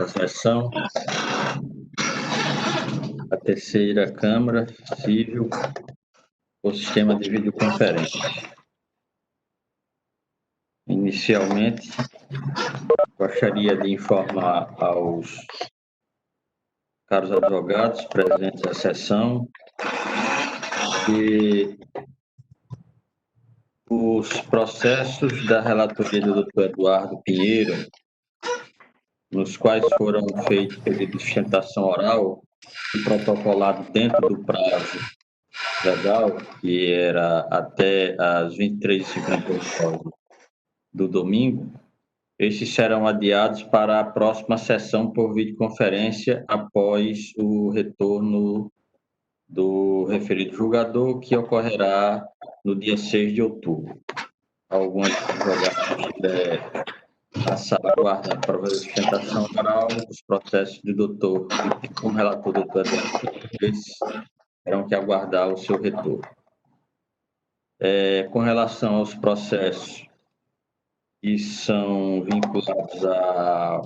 desta sessão a terceira Câmara Civil por sistema de videoconferência. Inicialmente, gostaria de informar aos caros advogados presentes à sessão que os processos da relatoria do Dr. Eduardo Pinheiro, nos quais foram feitos pedidos de sustentação oral e protocolado dentro do prazo legal, que era até às 23h59 do domingo, estes serão adiados para a próxima sessão por videoconferência após o retorno do referido julgador, que ocorrerá no dia 6 de outubro. Algum advogado que tiver a salvaguarda da prova de sustentação oral, os processos do doutor, como relator do doutor Eduardo, terão que aguardar o seu retorno. Com relação aos processos que são vinculados a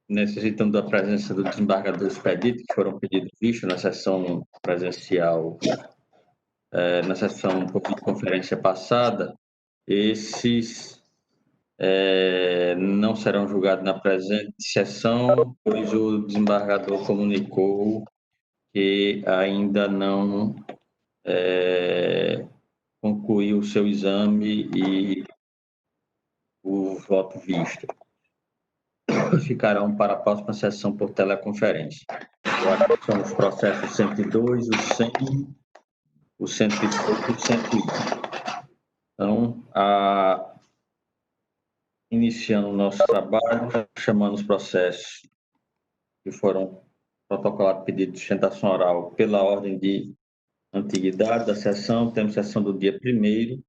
necessitam da presença do desembargador expedito, que foram pedidos vistos na sessão presencial, na sessão por videoconferência passada, esses não serão julgados na presente sessão, pois o desembargador comunicou que ainda não concluiu o seu exame e o voto visto. Ficarão para a próxima sessão por teleconferência. Eu acho que são os processos 102, o 100, o 108 e o 101. Então, iniciando o nosso trabalho, chamando os processos que foram protocolados pedido de sustentação oral pela ordem de antiguidade da sessão. Temos sessão do dia 1º,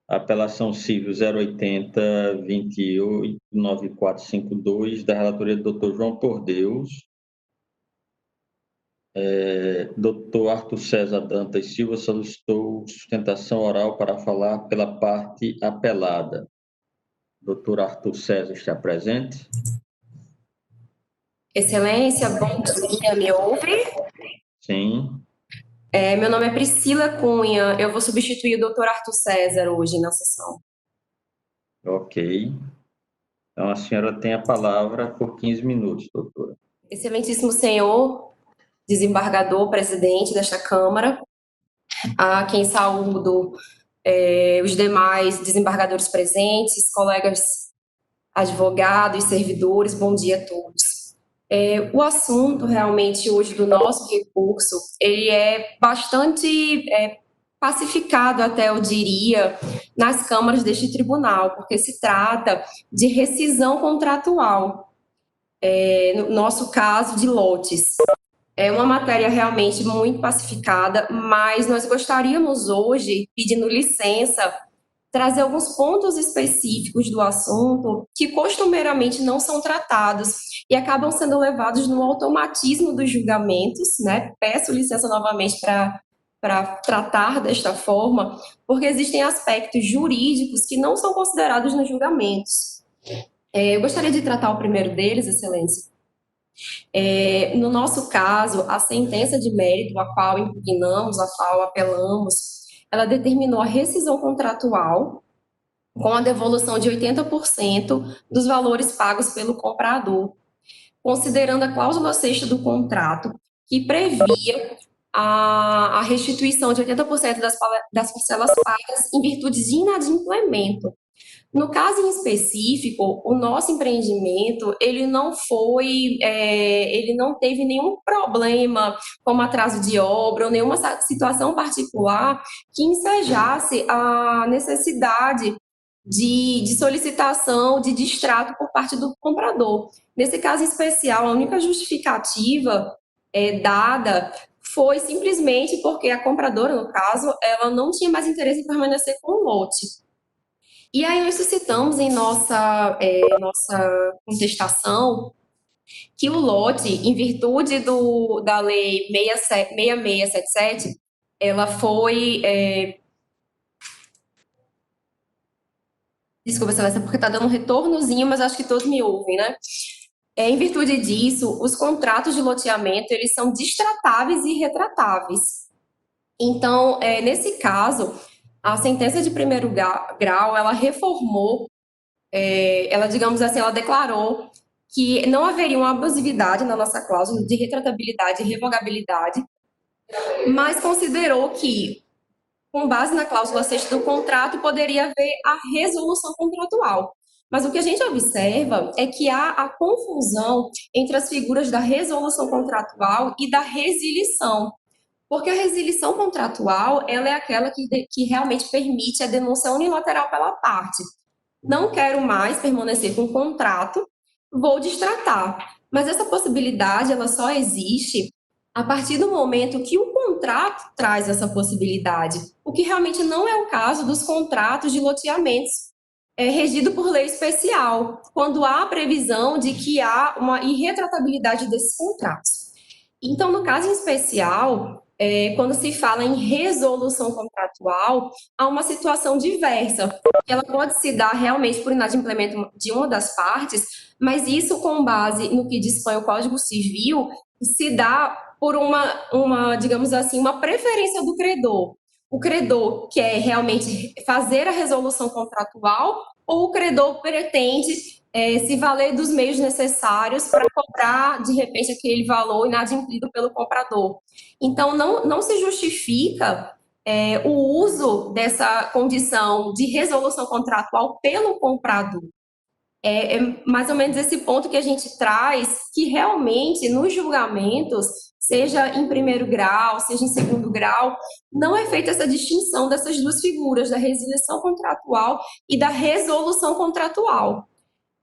apelação civil 080-28-9452, da relatoria do Dr. João Por Deus. Dr. Arthur César Dantas Silva solicitou sustentação oral para falar pela parte apelada. Dr. Arthur César está presente? Excelência, bom dia, me ouve? Sim. Meu nome é Priscila Cunha, eu vou substituir o Dr. Arthur César hoje na sessão. Ok. Então, a senhora tem a palavra por 15 minutos, doutora. Excelentíssimo senhor desembargador, presidente desta Câmara, a quem saúdo os demais desembargadores presentes, colegas advogados, servidores, bom dia a todos. O assunto realmente hoje do nosso recurso, ele é bastante pacificado até, eu diria, nas câmaras deste tribunal, porque se trata de rescisão contratual, no nosso caso de lotes. É uma matéria realmente muito pacificada, mas nós gostaríamos hoje, pedindo licença, trazer alguns pontos específicos do assunto que costumeiramente não são tratados e acabam sendo levados no automatismo dos julgamentos, né? Peço licença novamente para tratar desta forma, porque existem aspectos jurídicos que não são considerados nos julgamentos. Eu gostaria de tratar o primeiro deles, Excelência. No nosso caso, a sentença de mérito, a qual impugnamos, a qual apelamos, ela determinou a rescisão contratual com a devolução de 80% dos valores pagos pelo comprador, considerando a cláusula 6ª do contrato, que previa a restituição de 80% das parcelas pagas em virtude de inadimplemento. No caso em específico, o nosso empreendimento, ele não teve nenhum problema como atraso de obra ou nenhuma situação particular que ensejasse a necessidade de solicitação de distrato por parte do comprador. Nesse caso especial, a única justificativa dada foi simplesmente porque a compradora, no caso, ela não tinha mais interesse em permanecer com o lote. E aí nós suscitamos em nossa contestação que o lote, em virtude da Lei 6677, ela foi... Desculpa, Celeste, porque está dando um retornozinho, mas acho que todos me ouvem, né? Em virtude disso, os contratos de loteamento, eles são distratáveis e retratáveis. Então, nesse caso, a sentença de primeiro grau, ela reformou, ela, digamos assim, ela declarou que não haveria uma abusividade na nossa cláusula de retratabilidade e revogabilidade, mas considerou que, com base na cláusula 6 do contrato, poderia haver a resolução contratual. Mas o que a gente observa é que há a confusão entre as figuras da resolução contratual e da resilição. Porque a resilição contratual, ela é aquela que realmente permite a denúncia unilateral pela parte. Não quero mais permanecer com o contrato, vou distratar. Mas essa possibilidade, ela só existe a partir do momento que o contrato traz essa possibilidade, o que realmente não é o caso dos contratos de loteamentos, regido por lei especial, quando há a previsão de que há uma irretratabilidade desses contratos. Então, no caso em especial, quando se fala em resolução contratual, há uma situação diversa, que ela pode se dar realmente por inadimplemento de uma das partes, mas isso com base no que dispõe o Código Civil, se dá por digamos assim, uma preferência do credor. O credor quer realmente fazer a resolução contratual ou o credor pretende se valer dos meios necessários para cobrar, de repente, aquele valor inadimplido pelo comprador. Então, não se justifica o uso dessa condição de resolução contratual pelo comprador. É mais ou menos esse ponto que a gente traz, que realmente nos julgamentos, seja em primeiro grau, seja em segundo grau, não é feita essa distinção dessas duas figuras, da resilição contratual e da resolução contratual.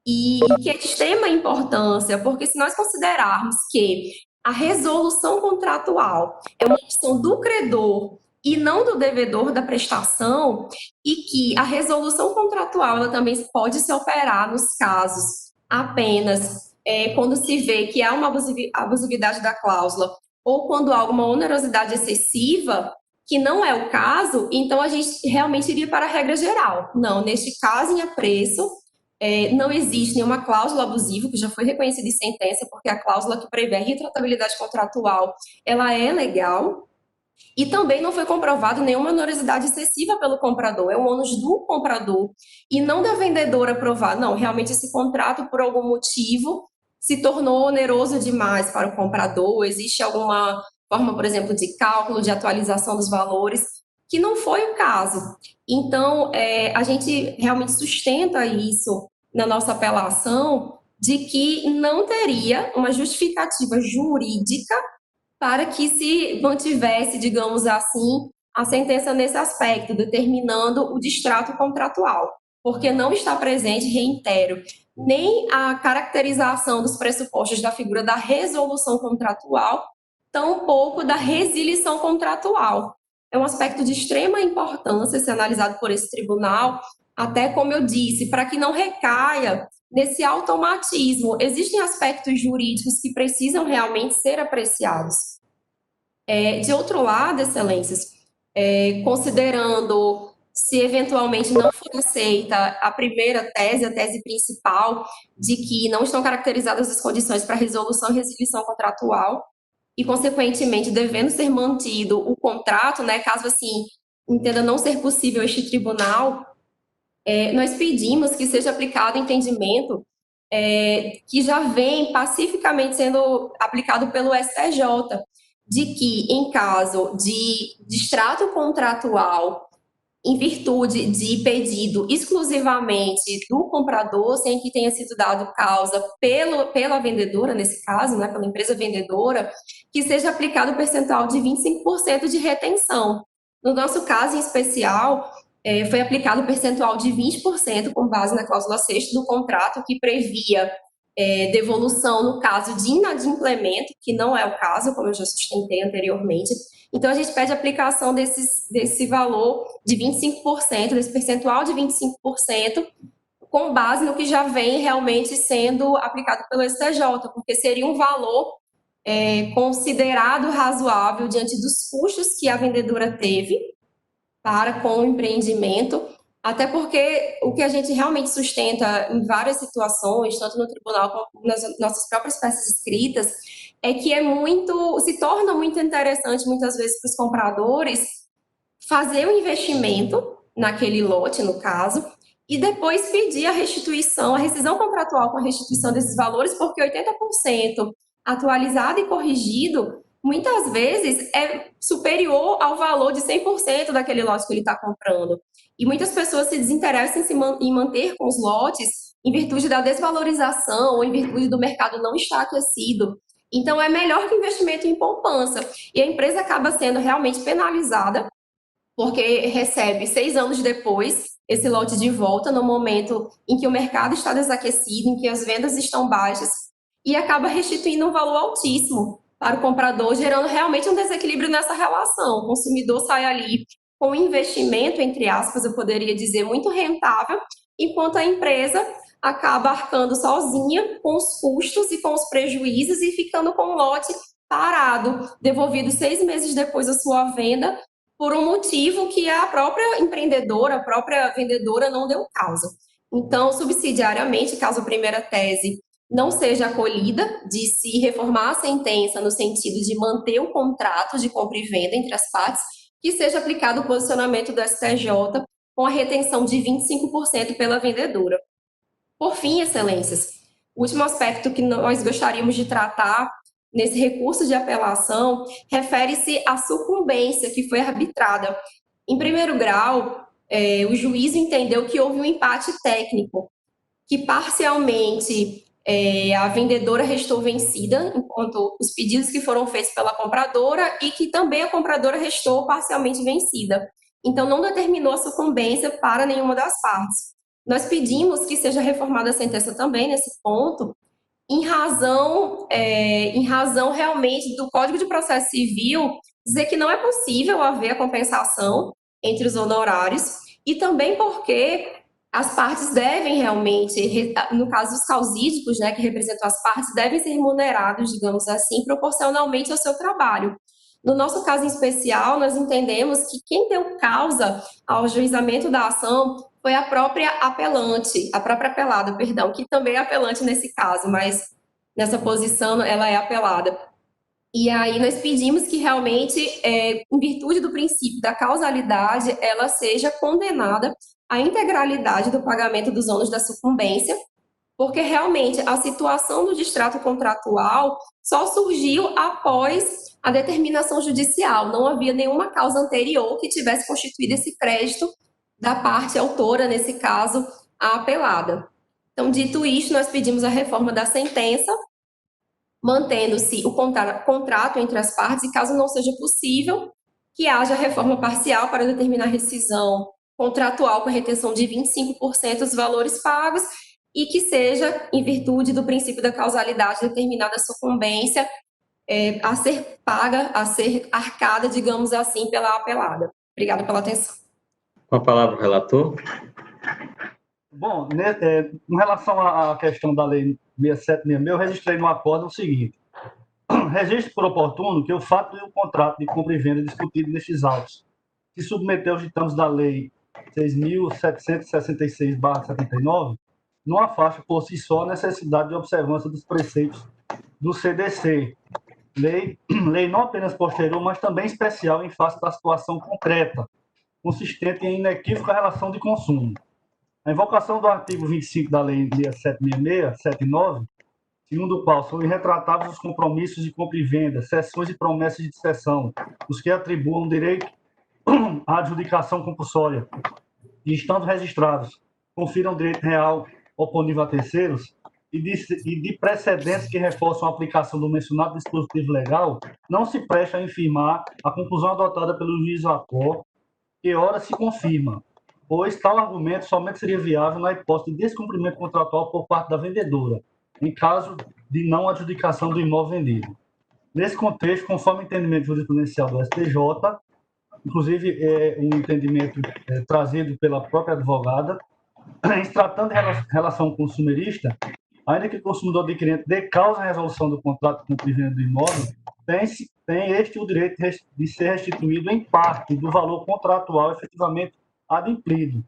E que é de extrema importância, porque se nós considerarmos que a resolução contratual é uma questão do credor e não do devedor da prestação, e que a resolução contratual ela também pode se operar nos casos apenas quando se vê que há uma abusividade da cláusula ou quando há alguma onerosidade excessiva, que não é o caso, então a gente realmente iria para a regra geral. Não, neste caso em apreço, não existe nenhuma cláusula abusiva, que já foi reconhecida em sentença, porque a cláusula que prevê a retratabilidade contratual, ela é legal, e também não foi comprovado nenhuma onerosidade excessiva pelo comprador, é um ônus do comprador, e não da vendedora provar, não, realmente esse contrato, por algum motivo, se tornou oneroso demais para o comprador, existe alguma forma, por exemplo, de cálculo, de atualização dos valores, que não foi o caso. Então, a gente realmente sustenta isso na nossa apelação, de que não teria uma justificativa jurídica para que se mantivesse, digamos assim, a sentença nesse aspecto, determinando o distrato contratual, porque não está presente, reitero, nem a caracterização dos pressupostos da figura da resolução contratual, tampouco da resilição contratual. É um aspecto de extrema importância ser analisado por esse tribunal, até como eu disse, para que não recaia nesse automatismo. Existem aspectos jurídicos que precisam realmente ser apreciados. De outro lado, excelências, considerando se eventualmente não for aceita a primeira tese, a tese principal, de que não estão caracterizadas as condições para resolução e resilição contratual, e, consequentemente, devendo ser mantido o contrato, né, caso assim entenda não ser possível este tribunal, nós pedimos que seja aplicado entendimento que já vem pacificamente sendo aplicado pelo STJ, de que, em caso de distrato contratual, em virtude de pedido exclusivamente do comprador, sem que tenha sido dado causa pela vendedora, nesse caso, né, pela empresa vendedora, que seja aplicado o percentual de 25% de retenção. No nosso caso em especial, foi aplicado o percentual de 20% com base na cláusula 6 do contrato, que previa devolução no caso de inadimplemento, que não é o caso, como eu já sustentei anteriormente. Então, a gente pede a aplicação desse valor de 25%, desse percentual de 25%, com base no que já vem realmente sendo aplicado pelo STJ, porque seria um valor considerado razoável diante dos custos que a vendedora teve para com o empreendimento, Até porque o que a gente realmente sustenta em várias situações, tanto no tribunal como nas nossas próprias peças escritas, é que se torna muito interessante muitas vezes para os compradores fazer o investimento naquele lote, no caso, e depois pedir a restituição, a rescisão contratual com a restituição desses valores, porque 80% atualizado e corrigido, muitas vezes é superior ao valor de 100% daquele lote que ele está comprando. E muitas pessoas se desinteressam em manter com os lotes em virtude da desvalorização ou em virtude do mercado não estar aquecido. Então, é melhor que investimento em poupança. E a empresa acaba sendo realmente penalizada porque recebe 6 anos depois esse lote de volta, no momento em que o mercado está desaquecido, em que as vendas estão baixas, e acaba restituindo um valor altíssimo para o comprador, gerando realmente um desequilíbrio nessa relação. O consumidor sai ali com um investimento, entre aspas, eu poderia dizer, muito rentável, enquanto a empresa acaba arcando sozinha com os custos e com os prejuízos e ficando com o lote parado, devolvido 6 meses depois da sua venda, por um motivo que a própria empreendedora, a própria vendedora não deu causa. Então, subsidiariamente, caso a primeira tese não seja acolhida, de se reformar a sentença no sentido de manter o contrato de compra e venda entre as partes, que seja aplicado o posicionamento do STJ com a retenção de 25% pela vendedora. Por fim, excelências, o último aspecto que nós gostaríamos de tratar nesse recurso de apelação refere-se à sucumbência que foi arbitrada. Em primeiro grau, o juízo entendeu que houve um empate técnico, que parcialmente a vendedora restou vencida, enquanto os pedidos que foram feitos pela compradora, e que também a compradora restou parcialmente vencida. Então, não determinou a sucumbência para nenhuma das partes. Nós pedimos que seja reformada a sentença também nesse ponto, em razão realmente do Código de Processo Civil dizer que não é possível haver a compensação entre os honorários, e também porque as partes devem realmente, no caso dos causídicos, né, que representam as partes, devem ser remunerados, digamos assim, proporcionalmente ao seu trabalho. No nosso caso em especial, nós entendemos que quem deu causa ao ajuizamento da ação foi a própria apelante, a própria apelada, perdão, que também é apelante nesse caso, mas nessa posição ela é apelada. E aí nós pedimos que realmente, em virtude do princípio da causalidade, ela seja condenada à integralidade do pagamento dos ônus da sucumbência, porque realmente a situação do distrato contratual só surgiu após a determinação judicial, não havia nenhuma causa anterior que tivesse constituído esse crédito da parte autora, nesse caso, a apelada. Então, dito isto, nós pedimos a reforma da sentença, mantendo-se o contrato entre as partes, e caso não seja possível, que haja reforma parcial para determinar a rescisão contratual com a retenção de 25% dos valores pagos, e que seja, em virtude do princípio da causalidade, determinada a sucumbência a ser paga, a ser arcada, digamos assim, pela apelada. Obrigada pela atenção. Com a palavra o relator. Bom, em relação à questão da Lei 6766, eu registrei no acordo o seguinte: registro por oportuno que o fato de o contrato de compra e venda discutido nestes autos se submeter aos ditames da Lei 6.766/79 não afasta por si só a necessidade de observância dos preceitos do CDC, lei não apenas posterior, mas também especial em face da situação concreta, consistente em inequívoca relação de consumo. A invocação do artigo 25 da Lei 6766/79, segundo o qual são irretratáveis os compromissos de compra e venda, cessões e promessas de cessão, os que atribuam direito à adjudicação compulsória e, estando registrados, confiram direito real oponível a terceiros, e de precedentes que reforçam a aplicação do mencionado dispositivo legal, não se presta a infirmar a conclusão adotada pelo juiz Vacor, que ora se confirma, pois tal argumento somente seria viável na hipótese de descumprimento contratual por parte da vendedora, em caso de não adjudicação do imóvel vendido. Nesse contexto, conforme o entendimento jurisprudencial do STJ, inclusive um entendimento trazido pela própria advogada, em se tratando de relação consumerista, ainda que o consumidor adquirente dê causa à resolução do contrato de compra e venda do imóvel, tem este o direito de ser restituído em parte do valor contratual efetivamente adimplido,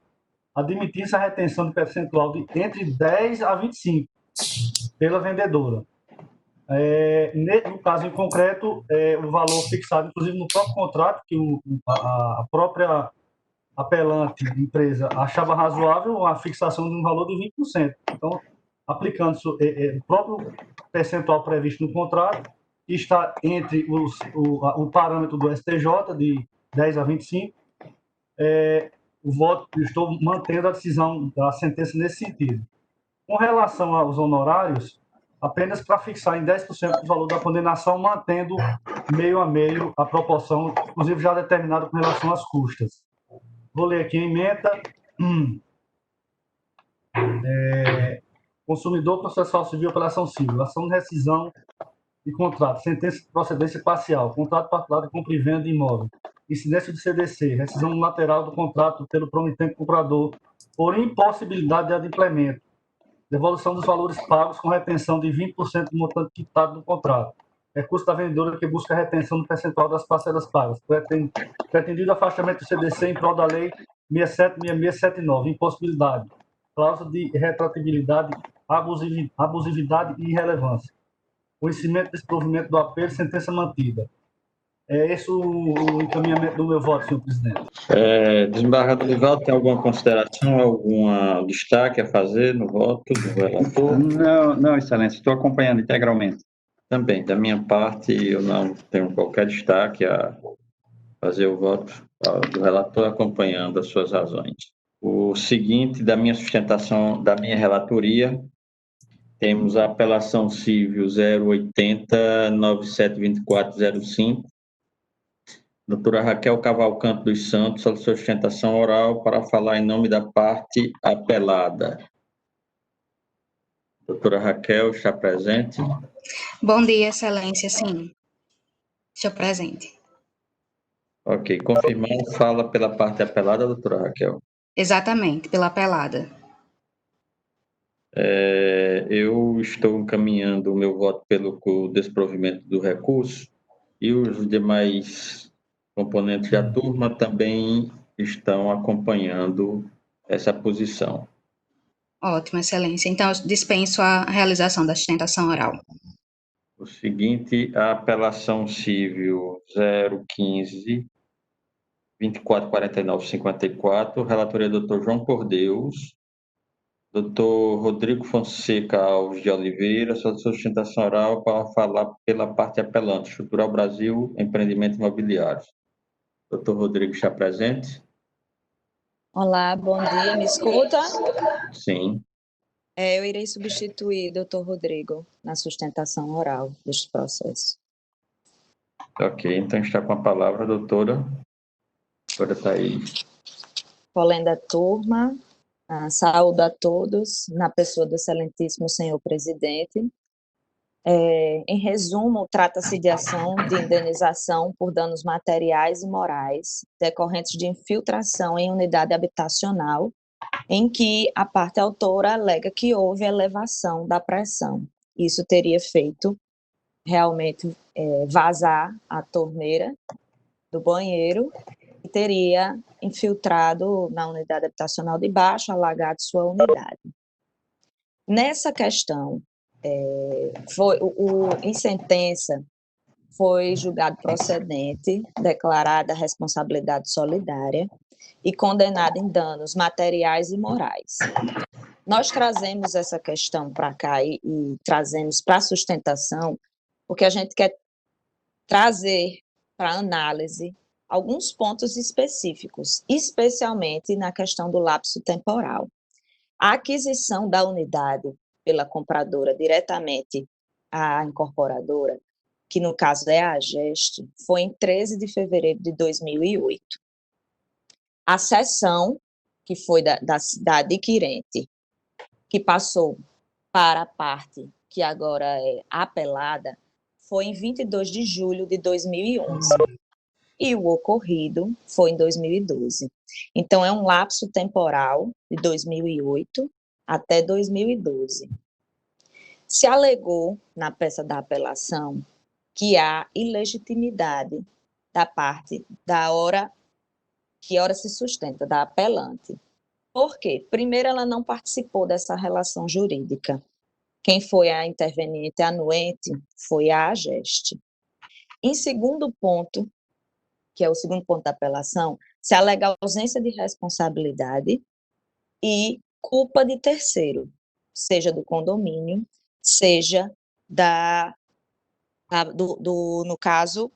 admitindo a retenção de percentual de entre 10 a 25 pela vendedora. No caso em concreto, o valor fixado, inclusive no próprio contrato, que a própria apelante empresa achava razoável a fixação de um valor de 20%. Então, aplicando o próprio percentual previsto no contrato, que está entre o parâmetro do STJ, de 10 a 25, estou mantendo a decisão da sentença nesse sentido. Com relação aos honorários, apenas para fixar em 10% do valor da condenação, mantendo meio a meio a proporção, inclusive já determinada com relação às custas. Vou ler aqui a emenda. Consumidor processual civil, apelação civil, ação de rescisão de contrato, sentença de procedência parcial, contrato particular de compra e venda de imóvel, incidência do CDC, rescisão unilateral do contrato pelo promitente comprador por impossibilidade de adimplemento, devolução dos valores pagos com retenção de 20% do montante quitado do contrato, recurso da vendedora que busca a retenção do percentual das parcelas pagas, pretendido afastamento do CDC em prol da lei 676679, impossibilidade, cláusula de retroatividade, abusividade e irrelevância, conhecimento e desprovimento do apelo, sentença mantida. É esse o encaminhamento do meu voto, senhor presidente. Desembargador Livaldo, tem alguma consideração, algum destaque a fazer no voto do relator? Não, excelência, estou acompanhando integralmente. Também, da minha parte, eu não tenho qualquer destaque a fazer o voto do relator, acompanhando as suas razões. O seguinte, da minha sustentação, da minha relatoria, temos a apelação civil 080-972405, doutora Raquel Cavalcante dos Santos, solicitou sustentação oral para falar em nome da parte apelada. Doutora Raquel, está presente? Bom dia, excelência, sim. Estou presente. Ok, confirmando, fala pela parte apelada, doutora Raquel. Exatamente, pela apelada. Eu estou encaminhando o meu voto pelo desprovimento do recurso e os demais componentes da turma também estão acompanhando essa posição. Ótimo, excelência. Então, eu dispenso a realização da sustentação oral. O seguinte, a apelação civil 015 2449-54, relatoria do Dr. João Cordeus, Dr. Rodrigo Fonseca Alves de Oliveira, sua sustentação oral para falar pela parte apelante, Estrutural Brasil, Empreendimento Imobiliário. Dr. Rodrigo está presente? Olá, bom dia, me escuta? Sim. Eu irei substituir Dr. Rodrigo na sustentação oral deste processo. Ok, então está com a palavra a doutora Thaís. Olenda turma, saúdo a todos, na pessoa do excelentíssimo senhor presidente. Em resumo, trata-se de ação de indenização por danos materiais e morais decorrentes de infiltração em unidade habitacional, em que a parte autora alega que houve elevação da pressão. Isso teria feito realmente vazar a torneira do banheiro e teria infiltrado na unidade habitacional de baixo, alagado sua unidade. Nessa questão, em sentença, foi julgado procedente, declarada a responsabilidade solidária e condenado em danos materiais e morais. Nós trazemos essa questão para cá e trazemos para a sustentação, porque a gente quer trazer para análise alguns pontos específicos, especialmente na questão do lapso temporal. A aquisição da unidade pela compradora diretamente à incorporadora, que no caso é a AGEST, foi em 13 de fevereiro de 2008. A cessão, que foi da adquirente, que passou para a parte que agora é apelada, foi em 22 de julho de 2011. E o ocorrido foi em 2012. Então, é um lapso temporal de 2008 até 2012. Se alegou na peça da apelação que há ilegitimidade da parte da hora que se sustenta da apelante, Por quê? Primeiro, ela não participou dessa relação jurídica. Quem foi a interveniente anuente foi a AGEST. Em segundo ponto, que é o segundo ponto da apelação, se alega ausência de responsabilidade e culpa de terceiro, seja do condomínio, seja no caso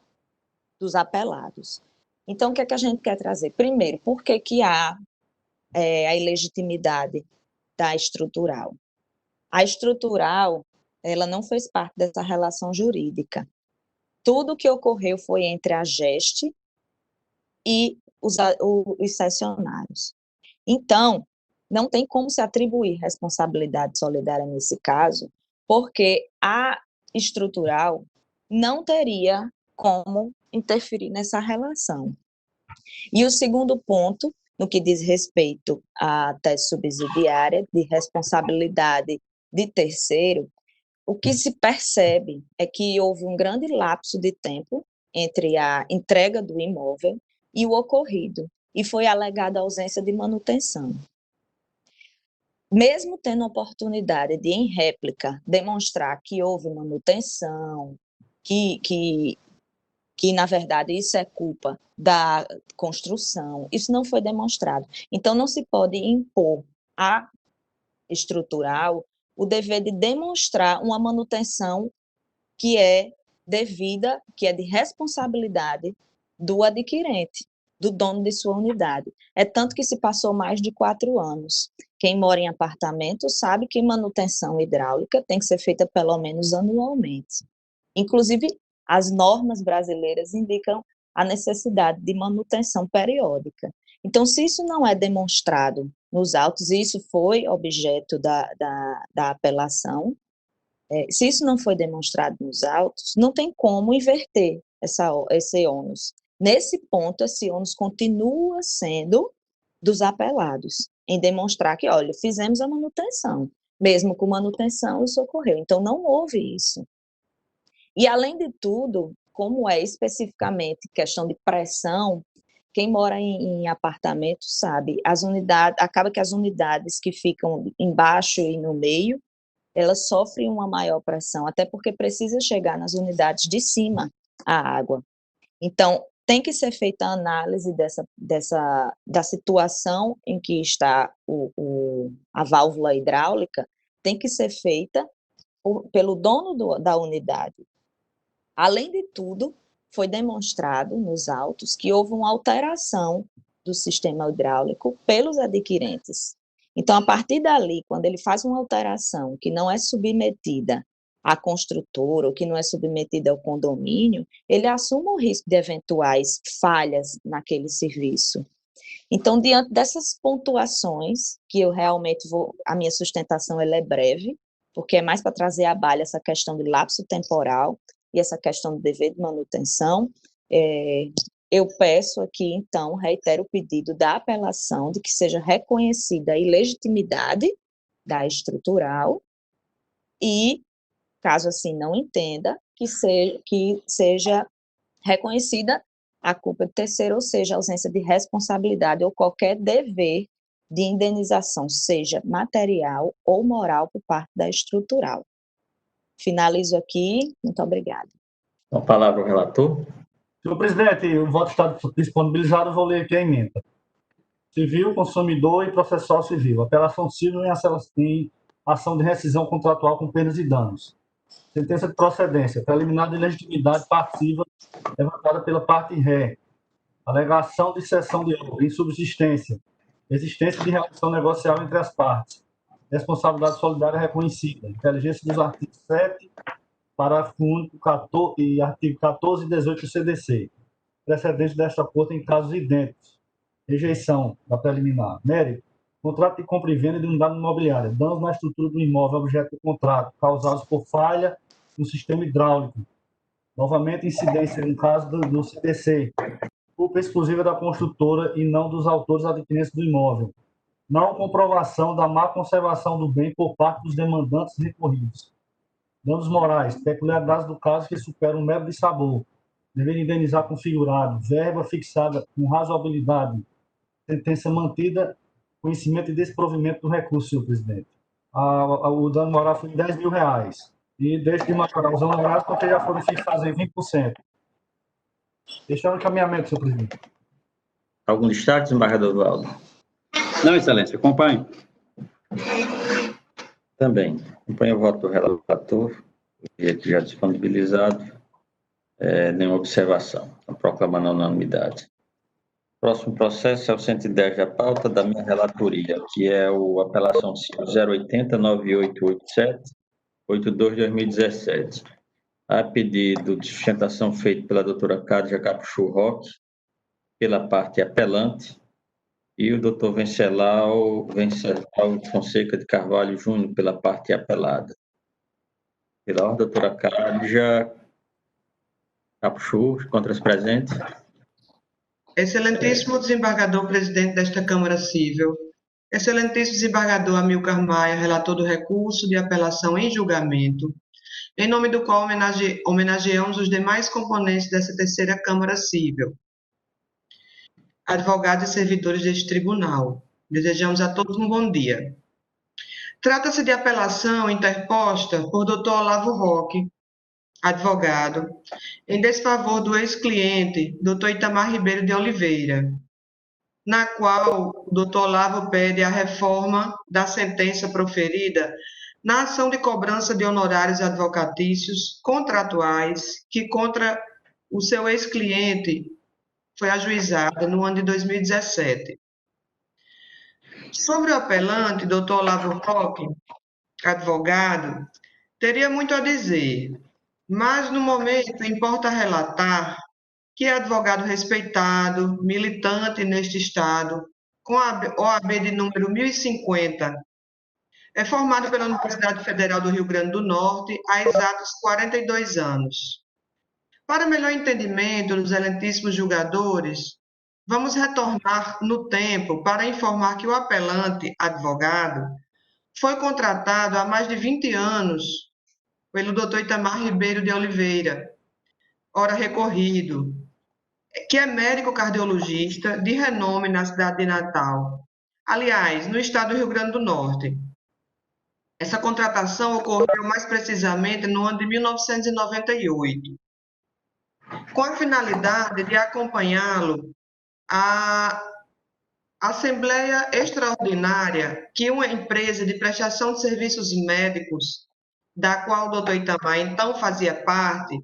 dos apelados. Então, o que é que a gente quer trazer? Primeiro, por que há a ilegitimidade da estrutural? A estrutural, ela não fez parte dessa relação jurídica. Tudo que ocorreu foi entre a GEST e os cessionários. Então, não tem como se atribuir responsabilidade solidária nesse caso, porque a estrutural não teria como interferir nessa relação. E o segundo ponto, no que diz respeito à tese subsidiária de responsabilidade de terceiro, o que se percebe é que houve um grande lapso de tempo entre a entrega do imóvel e o ocorrido, e foi alegada a ausência de manutenção. Mesmo tendo a oportunidade de, em réplica, demonstrar que houve manutenção, que na verdade isso é culpa da construção, isso não foi demonstrado. Então, não se pode impor à estrutural o dever de demonstrar uma manutenção que é devida, que é de responsabilidade do adquirente, do dono de sua unidade. É tanto que se passou mais de 4 anos. Quem mora em apartamento sabe que manutenção hidráulica tem que ser feita pelo menos anualmente. Inclusive, as normas brasileiras indicam a necessidade de manutenção periódica. Então, se isso não é demonstrado nos autos, e isso foi objeto da apelação, se isso não foi demonstrado nos autos, não tem como inverter esse ônus. Nesse ponto, esse ônus continua sendo dos apelados, em demonstrar que, olha, fizemos a manutenção, mesmo com manutenção isso ocorreu. Então, não houve isso. E, além de tudo, como é especificamente questão de pressão, quem mora em apartamento sabe, acaba que as unidades que ficam embaixo e no meio, elas sofrem uma maior pressão, até porque precisa chegar nas unidades de cima a água. Então, tem que ser feita a análise da situação em que está a válvula hidráulica, tem que ser feita pelo dono da unidade. Além de tudo, foi demonstrado nos autos que houve uma alteração do sistema hidráulico pelos adquirentes. Então, a partir dali, quando ele faz uma alteração que não é submetida à construtora ou que não é submetida ao condomínio, ele assume o risco de eventuais falhas naquele serviço. Então, diante dessas pontuações, que eu realmente a minha sustentação ela é breve, porque é mais para trazer à baila essa questão de lapso temporal e essa questão do dever de manutenção, eu peço aqui, então, reitero o pedido da apelação de que seja reconhecida a ilegitimidade da estrutural e, caso assim não entenda, que seja reconhecida a culpa de terceiro, ou seja, a ausência de responsabilidade ou qualquer dever de indenização, seja material ou moral, por parte da estrutural. Finalizo aqui. Muito obrigada. Com a palavra o relator. Senhor presidente, o voto está disponibilizado, eu vou ler aqui a emenda. Civil, consumidor e processual civil. Apelação civil em ação de rescisão contratual com perdas e danos. Sentença de procedência. Preliminar de legitimidade passiva levantada pela parte ré. Alegação de cessão de obra. Insubsistência. Existência de relação negocial entre as partes. Responsabilidade solidária reconhecida. Inteligência dos artigos 7, parágrafo único e artigo 14 e 18 do CDC. Precedente desta Corte em casos idênticos. Rejeição da preliminar. Mérito. Contrato de compra e venda de unidade imobiliária. Danos na estrutura do imóvel objeto do contrato, causados por falha no sistema hidráulico. Novamente, incidência no caso do CDC. Culpa exclusiva da construtora e não dos autores adquirentes do imóvel. Não comprovação da má conservação do bem por parte dos demandantes recorridos. Danos morais, peculiaridades do caso que superam o mero de sabor, dever indenizar configurado, verba fixada com razoabilidade, sentença mantida conhecimento e desprovimento do recurso, senhor presidente. O dano moral foi de R$ 10.000. E deixe de majorar os honorários porque já foram fixados em 20%. Este é o encaminhamento, senhor presidente. Algum destaque, desembargador Valdo? Não, excelência, acompanho. Também. Acompanho o voto do relator, e aqui já disponibilizado. Nenhuma observação. Então, proclamando a unanimidade. Próximo processo é o 110 da pauta da minha relatoria, que é o apelação civil 080-9887, 82-2017. Há pedido de sustentação feito pela doutora Cádia Capuchu Roque, pela parte apelante, e o doutor Venceslau Fonseca de Carvalho Júnior, pela parte apelada. Pela ordem, doutora Cádia Capuchu, contra as presentes. Excelentíssimo desembargador presidente desta Câmara Civil, excelentíssimo desembargador Amilcar Maia, relator do recurso de apelação em julgamento, em nome do qual homenageamos os demais componentes dessa terceira Câmara Civil, advogados e servidores deste tribunal. Desejamos a todos um bom dia. Trata-se de apelação interposta por Dr. Olavo Roque, advogado, em desfavor do ex-cliente, Dr. Itamar Ribeiro de Oliveira, na qual o Dr. Olavo pede a reforma da sentença proferida na ação de cobrança de honorários advocatícios contratuais que contra o seu ex-cliente foi ajuizada no ano de 2017. Sobre o apelante, Dr. Olavo Roque, advogado, teria muito a dizer, mas, no momento, importa relatar que é advogado respeitado, militante neste Estado, com a OAB de número 1050. É formado pela Universidade Federal do Rio Grande do Norte há exatos 42 anos. Para melhor entendimento dos excelentíssimos julgadores, vamos retornar no tempo para informar que o apelante, advogado, foi contratado há mais de 20 anos pelo Dr. Itamar Ribeiro de Oliveira, ora recorrido, que é médico cardiologista de renome na cidade de Natal, aliás, no estado do Rio Grande do Norte. Essa contratação ocorreu mais precisamente no ano de 1998, com a finalidade de acompanhá-lo à Assembleia Extraordinária que uma empresa de prestação de serviços médicos, da qual o doutor Itamar então fazia parte,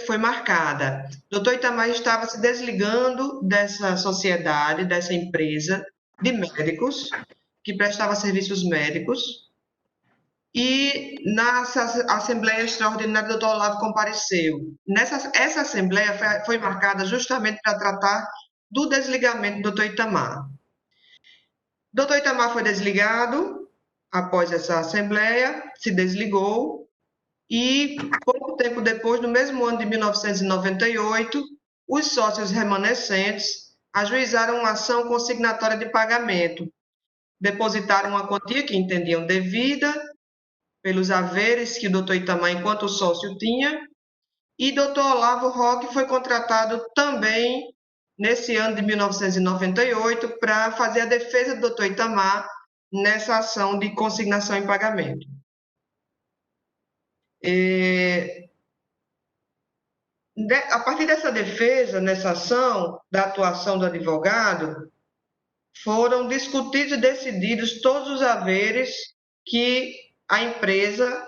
foi marcada. O doutor Itamar estava se desligando dessa sociedade, dessa empresa de médicos, que prestava serviços médicos, e na Assembleia Extraordinária o doutor Olavo compareceu. Essa Assembleia foi marcada justamente para tratar do desligamento do doutor Itamar. O doutor Itamar foi desligado após essa Assembleia, se desligou, e pouco tempo depois, no mesmo ano de 1998, os sócios remanescentes ajuizaram uma ação consignatória de pagamento, depositaram uma quantia que entendiam devida pelos haveres que o doutor Itamar, enquanto sócio, tinha, e doutor Olavo Roque foi contratado também nesse ano de 1998 para fazer a defesa do doutor Itamar nessa ação de consignação em pagamento. A partir dessa defesa, nessa ação, da atuação do advogado, foram discutidos e decididos todos os haveres que a empresa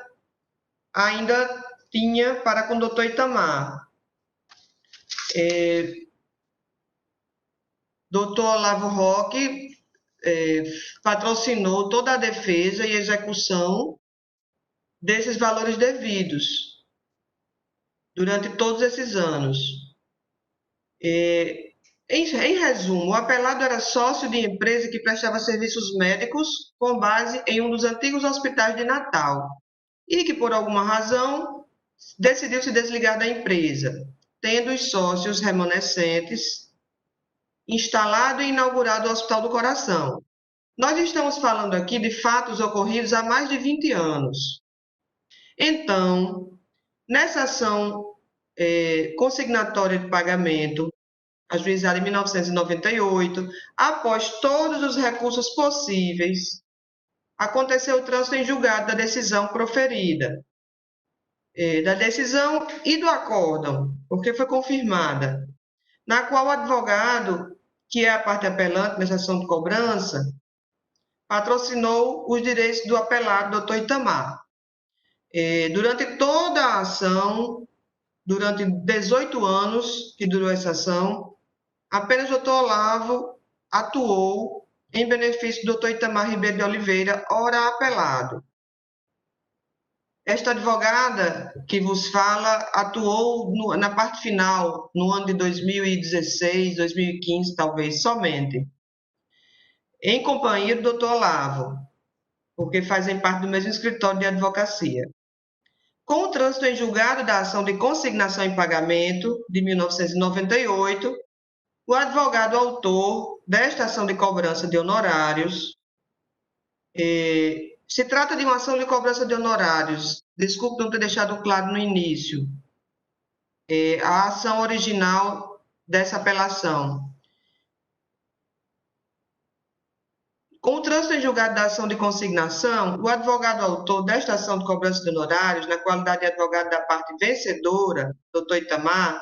ainda tinha para com o doutor Itamar. Doutor Olavo Roque patrocinou toda a defesa e execução desses valores devidos durante todos esses anos. Em resumo, o apelado era sócio de empresa que prestava serviços médicos com base em um dos antigos hospitais de Natal e que, por alguma razão, decidiu se desligar da empresa, tendo os sócios remanescentes instalado e inaugurado o Hospital do Coração. Nós estamos falando aqui de fatos ocorridos há mais de 20 anos. Então, nessa ação consignatória de pagamento, ajuizada em 1998, após todos os recursos possíveis, aconteceu o trânsito em julgado da decisão proferida, da decisão e do acórdão, porque foi confirmada, na qual o advogado, que é a parte apelante nessa ação de cobrança, patrocinou os direitos do apelado, doutor Itamar. Durante toda a ação, durante 18 anos que durou essa ação, apenas o doutor Olavo atuou em benefício do doutor Itamar Ribeiro de Oliveira, ora apelado. Esta advogada que vos fala atuou na parte final, no ano de 2016, 2015, talvez, somente, em companhia do doutor Olavo, porque fazem parte do mesmo escritório de advocacia. Com o trânsito em julgado da ação de consignação em pagamento de 1998, o advogado autor desta ação de cobrança de honorários, se trata de uma ação de cobrança de honorários, desculpe não ter deixado claro no início, a ação original dessa apelação. Com o trânsito em julgado da ação de consignação, o advogado autor desta ação de cobrança de honorários, na qualidade de advogado da parte vencedora, doutor Itamar,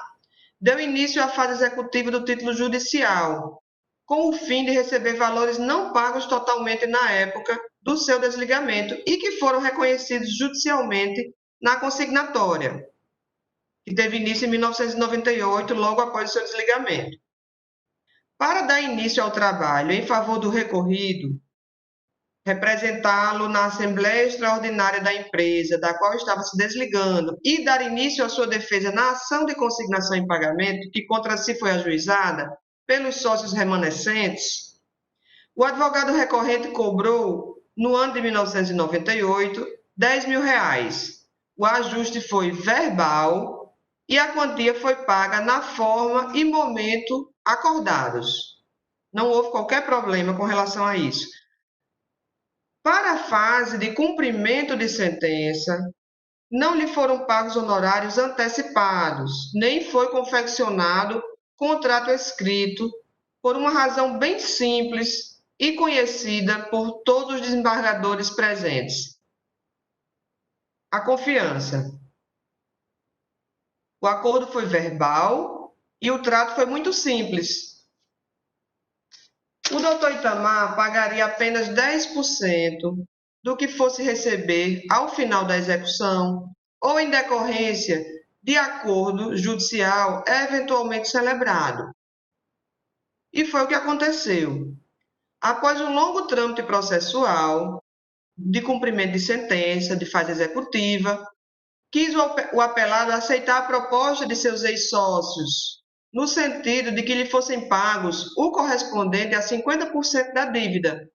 deu início à fase executiva do título judicial, com o fim de receber valores não pagos totalmente na época do seu desligamento e que foram reconhecidos judicialmente na consignatória, que teve início em 1998, logo após o seu desligamento. Para dar início ao trabalho em favor do recorrido, representá-lo na Assembleia Extraordinária da empresa, da qual estava se desligando, e dar início à sua defesa na ação de consignação em pagamento, que contra si foi ajuizada pelos sócios remanescentes, o advogado recorrente cobrou, no ano de 1998, R$10.000. O ajuste foi verbal e a quantia foi paga na forma e momento acordados. Não houve qualquer problema com relação a isso. Para a fase de cumprimento de sentença, não lhe foram pagos honorários antecipados, nem foi confeccionado contrato escrito, por uma razão bem simples e conhecida por todos os desembargadores presentes: a confiança. O acordo foi verbal e o trato foi muito simples. O doutor Itamar pagaria apenas 10% do que fosse receber ao final da execução ou em decorrência de acordo judicial eventualmente celebrado. E foi o que aconteceu. Após um longo trâmite processual, de cumprimento de sentença, de fase executiva, quis o apelado aceitar a proposta de seus ex-sócios, no sentido de que lhe fossem pagos o correspondente a 50% da dívida,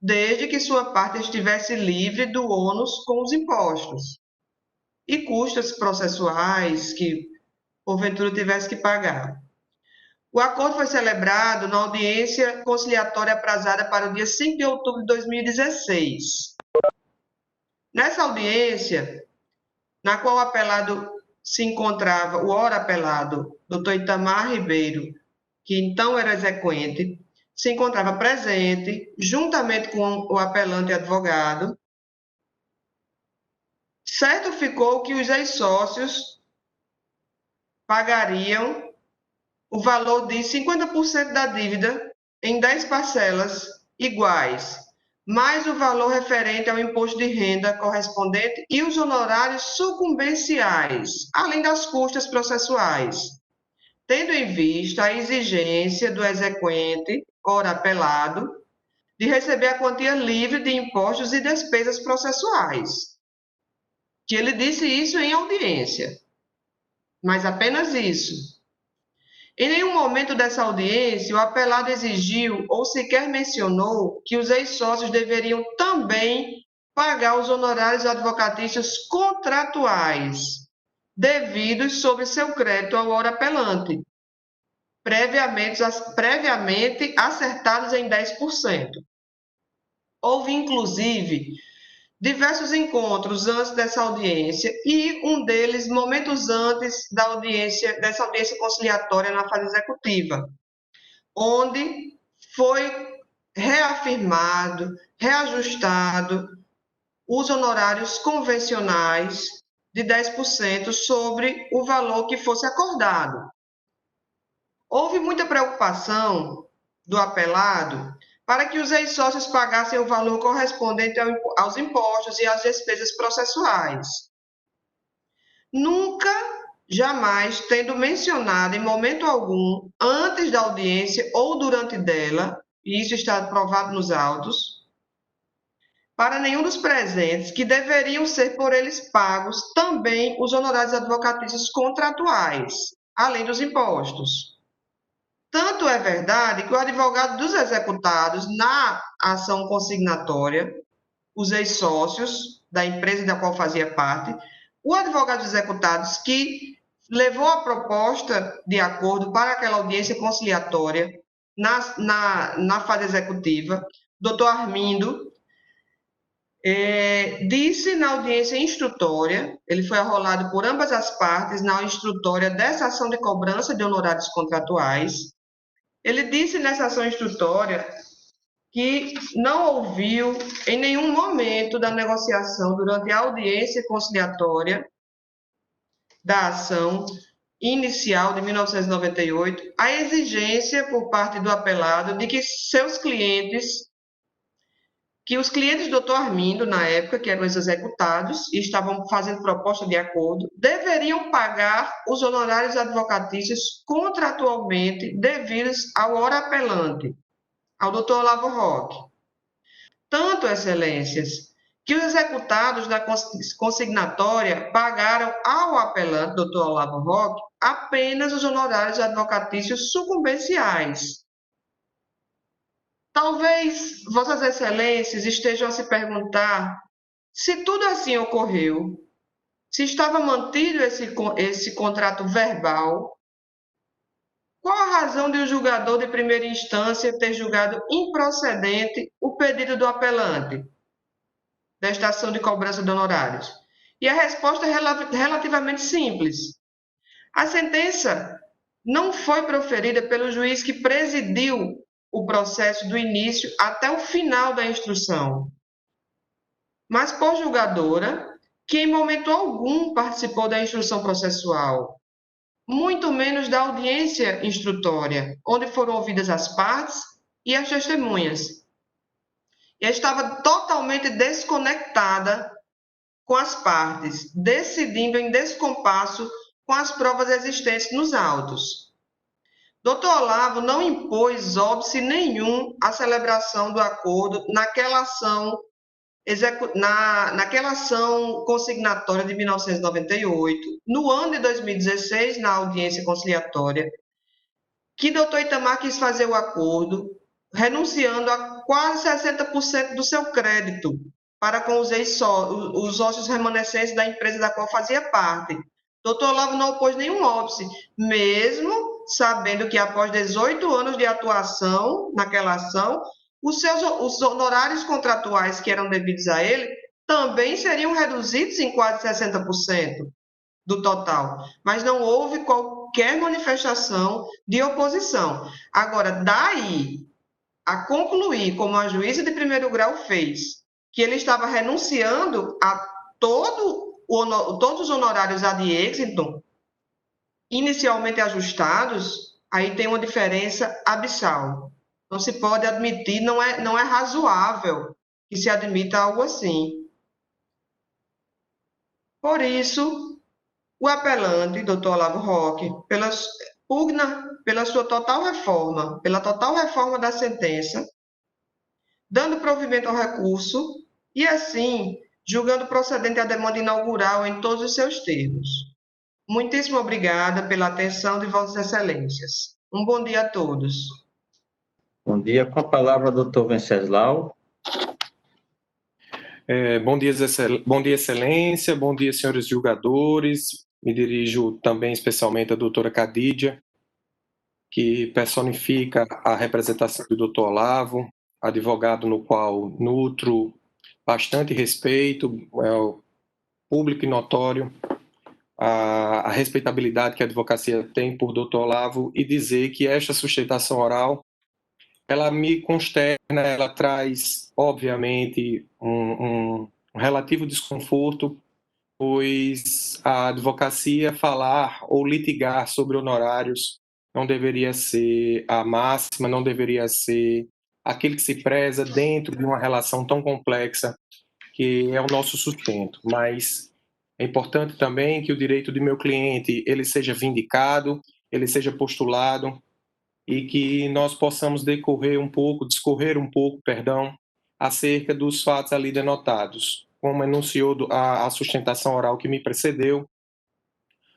desde que sua parte estivesse livre do ônus com os impostos e custos processuais que, porventura, tivesse que pagar. O acordo foi celebrado na audiência conciliatória aprazada para o dia 5 de outubro de 2016. Nessa audiência, na qual o apelado se encontrava, o ora apelado, doutor Itamar Ribeiro, que então era exequente, se encontrava presente, juntamente com o apelante e advogado. Certo ficou que os ex-sócios pagariam o valor de 50% da dívida em 10 parcelas iguais, mais o valor referente ao imposto de renda correspondente e os honorários sucumbenciais, além das custas processuais, tendo em vista a exigência do exequente, ora apelado, de receber a quantia livre de impostos e despesas processuais. Que ele disse isso em audiência, mas apenas isso. Em nenhum momento dessa audiência, o apelado exigiu ou sequer mencionou que os ex-sócios deveriam também pagar os honorários advocatícios contratuais, devidos sobre seu crédito ao ora apelante, previamente acertados em 10%. Houve, inclusive, diversos encontros antes dessa audiência e um deles momentos antes dessa audiência conciliatória na fase executiva, onde foi reafirmado, reajustado os honorários convencionais de 10% sobre o valor que fosse acordado. Houve muita preocupação do apelado para que os ex-sócios pagassem o valor correspondente aos impostos e às despesas processuais. Nunca, jamais, tendo mencionado em momento algum, antes da audiência ou durante dela, e isso está provado nos autos, para nenhum dos presentes, que deveriam ser por eles pagos também os honorários advocatícios contratuais, além dos impostos. Tanto é verdade que o advogado dos executados na ação consignatória, os ex-sócios da empresa da qual fazia parte, o advogado dos executados que levou a proposta de acordo para aquela audiência conciliatória na fase executiva, doutor Armindo, disse na audiência instrutória, ele foi arrolado por ambas as partes na instrutória dessa ação de cobrança de honorários contratuais. Ele disse nessa ação instrutória que não ouviu em nenhum momento da negociação durante a audiência conciliatória da ação inicial de 1998 a exigência por parte do apelado de que os clientes do Dr. Armindo, na época, que eram os executados e estavam fazendo proposta de acordo, deveriam pagar os honorários advocatícios contratualmente devidos ao ora apelante, ao Dr. Olavo Roque. Tanto, excelências, que os executados da consignatória pagaram ao apelante, Dr. Olavo Roque, apenas os honorários advocatícios sucumbenciais. Talvez Vossas Excelências estejam a se perguntar se tudo assim ocorreu, se estava mantido esse contrato verbal, qual a razão de o julgador de primeira instância ter julgado improcedente o pedido do apelante desta ação de cobrança de honorários? E a resposta é relativamente simples. A sentença não foi proferida pelo juiz que presidiu o processo do início até o final da instrução, mas por julgadora, que em momento algum participou da instrução processual, muito menos da audiência instrutória, onde foram ouvidas as partes e as testemunhas. E estava totalmente desconectada com as partes, decidindo em descompasso com as provas existentes nos autos. Dr. Olavo não impôs óbice nenhum à celebração do acordo naquela ação consignatória de 1998, no ano de 2016, na audiência conciliatória, que Dr. Itamar quis fazer o acordo, renunciando a quase 60% do seu crédito para com os sócios remanescentes da empresa da qual fazia parte. Dr. Olavo não opôs nenhum óbice, mesmo sabendo que após 18 anos de atuação naquela ação, os honorários contratuais que eram devidos a ele também seriam reduzidos em quase 60% do total, mas não houve qualquer manifestação de oposição. Agora, daí a concluir, como a juíza de primeiro grau fez, que ele estava renunciando a todos os honorários ad exitum, inicialmente ajustados, aí tem uma diferença abissal. Não se pode admitir, não é razoável que se admita algo assim. Por isso, o apelante, Dr. Olavo Roque, pugna pela sua total reforma, pela total reforma da sentença, dando provimento ao recurso e, assim, julgando procedente a demanda inaugural em todos os seus termos. Muitíssimo obrigada pela atenção de Vossas Excelências. Um bom dia a todos. Bom dia. Com a palavra, doutor Venceslau. Bom dia, Excelência. Bom dia, senhores julgadores. Me dirijo também especialmente à doutora Cadídia, que personifica a representação do doutor Olavo, advogado no qual nutro bastante respeito, público e notório, a respeitabilidade que a advocacia tem por Dr. Olavo, e dizer que esta sustentação oral, ela me consterna, ela traz, obviamente, um relativo desconforto, pois a advocacia falar ou litigar sobre honorários não deveria ser a máxima, não deveria ser aquele que se preza dentro de uma relação tão complexa que é o nosso sustento. Mas é importante também que o direito de meu cliente ele seja vindicado, ele seja postulado, e que nós possamos discorrer um pouco, acerca dos fatos ali denotados. Como enunciou a sustentação oral que me precedeu,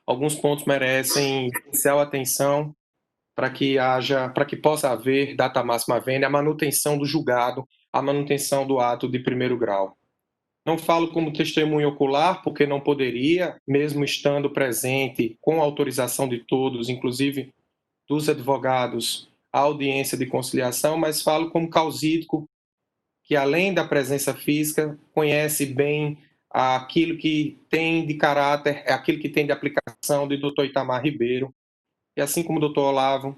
alguns pontos merecem especial atenção para que possa haver data máxima vênia, a manutenção do julgado, a manutenção do ato de primeiro grau. Não falo como testemunho ocular, porque não poderia, mesmo estando presente com autorização de todos, inclusive dos advogados, a audiência de conciliação, mas falo como causídico, que além da presença física, conhece bem aquilo que tem de caráter, aquilo que tem de aplicação de Dr. Itamar Ribeiro, e assim como o Dr. Olavo,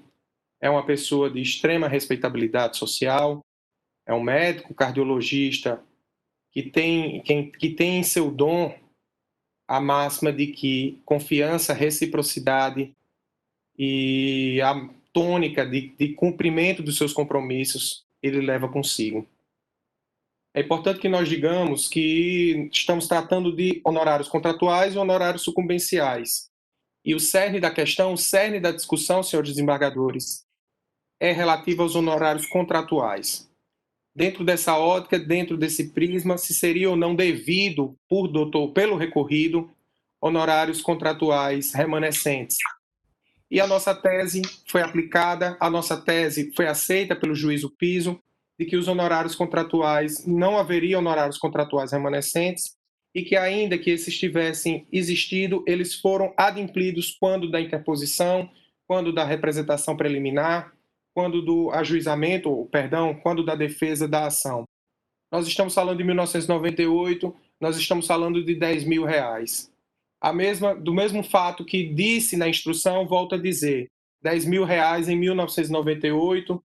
é uma pessoa de extrema respeitabilidade social, é um médico cardiologista que tem em seu dom a máxima de que confiança, reciprocidade e a tônica de cumprimento dos seus compromissos ele leva consigo. É importante que nós digamos que estamos tratando de honorários contratuais e honorários sucumbenciais. E o cerne da questão, o cerne da discussão, senhores desembargadores, é relativo aos honorários contratuais. Dentro dessa ótica, dentro desse prisma, se seria ou não devido pelo recorrido honorários contratuais remanescentes. E a nossa tese foi aplicada, a nossa tese foi aceita pelo juízo piso, de que os honorários contratuais, não haveria honorários contratuais remanescentes, e que ainda que esses tivessem existido, eles foram adimplidos quando da interposição, quando da representação preliminar, quando do ajuizamento, quando da defesa da ação. Nós estamos falando de 1998, nós estamos falando de R$10.000. Do mesmo fato que disse na instrução, volto a dizer, R$10.000 em 1998,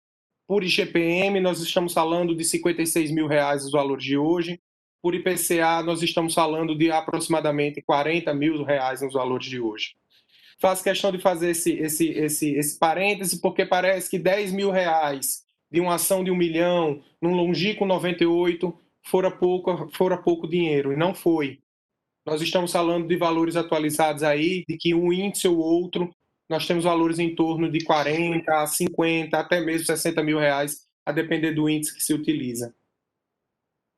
por IGPM nós estamos falando de R$56.000 os valores de hoje, por IPCA nós estamos falando de aproximadamente R$40.000 nos valores de hoje. Faço questão de fazer esse parêntese, porque parece que R$10.000 de uma ação de 1 milhão, num longínquo 98, fora pouco dinheiro, e não foi. Nós estamos falando de valores atualizados aí, de que um índice ou outro, nós temos valores em torno de 40, 50, até mesmo R$60.000, a depender do índice que se utiliza.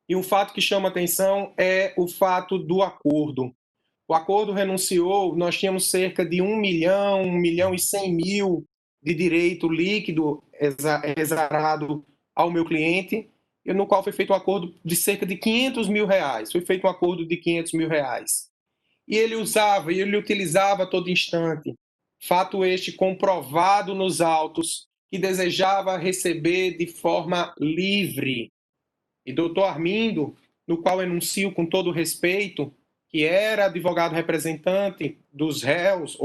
E um fato que chama atenção é o fato do acordo. O acordo renunciou, nós tínhamos cerca de 1 milhão, 1 milhão e 100 mil de direito líquido exarado ao meu cliente, no qual foi feito um acordo de cerca de R$500.000. Foi feito um acordo de R$500.000. E ele utilizava a todo instante, fato este comprovado nos autos, que desejava receber de forma livre. E doutor Armindo, no qual enuncio com todo respeito, que era advogado representante dos réus,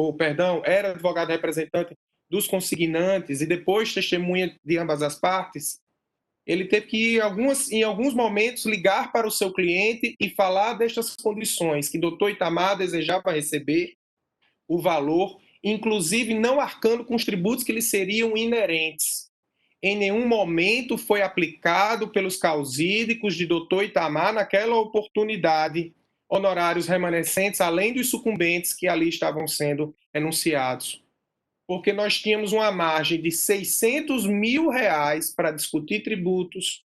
era advogado representante dos consignantes e depois testemunha de ambas as partes, ele teve que, em alguns momentos, ligar para o seu cliente e falar destas condições, que doutor Itamar desejava receber o valor, inclusive não arcando com os tributos que lhe seriam inerentes. Em nenhum momento foi aplicado pelos causídicos de doutor Itamar, naquela oportunidade, honorários remanescentes, além dos sucumbentes que ali estavam sendo enunciados. Porque nós tínhamos uma margem de R$600.000 para discutir tributos,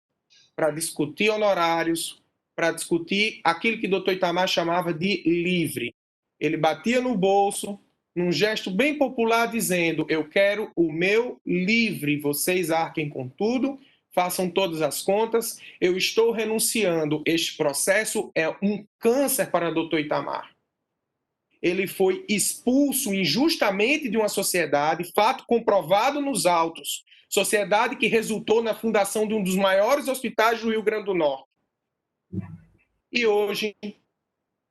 para discutir honorários, para discutir aquilo que o doutor Itamar chamava de livre. Ele batia no bolso, num gesto bem popular, dizendo: eu quero o meu livre, vocês arquem com tudo, façam todas as contas, eu estou renunciando. Este processo é um câncer para o doutor Itamar. Ele foi expulso injustamente de uma sociedade, fato comprovado nos autos, sociedade que resultou na fundação de um dos maiores hospitais do Rio Grande do Norte. e hoje,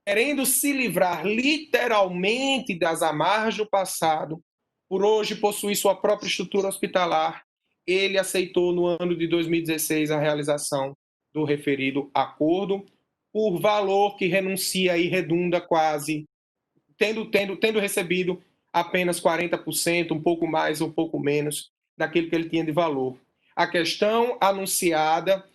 querendo se livrar literalmente das amarras do passado, por hoje possuir sua própria estrutura hospitalar, ele aceitou no ano de 2016 a realização do referido acordo, por valor que renuncia e redunda quase, tendo recebido apenas 40%, um pouco mais ou um pouco menos daquilo que ele tinha de valor. A questão anunciada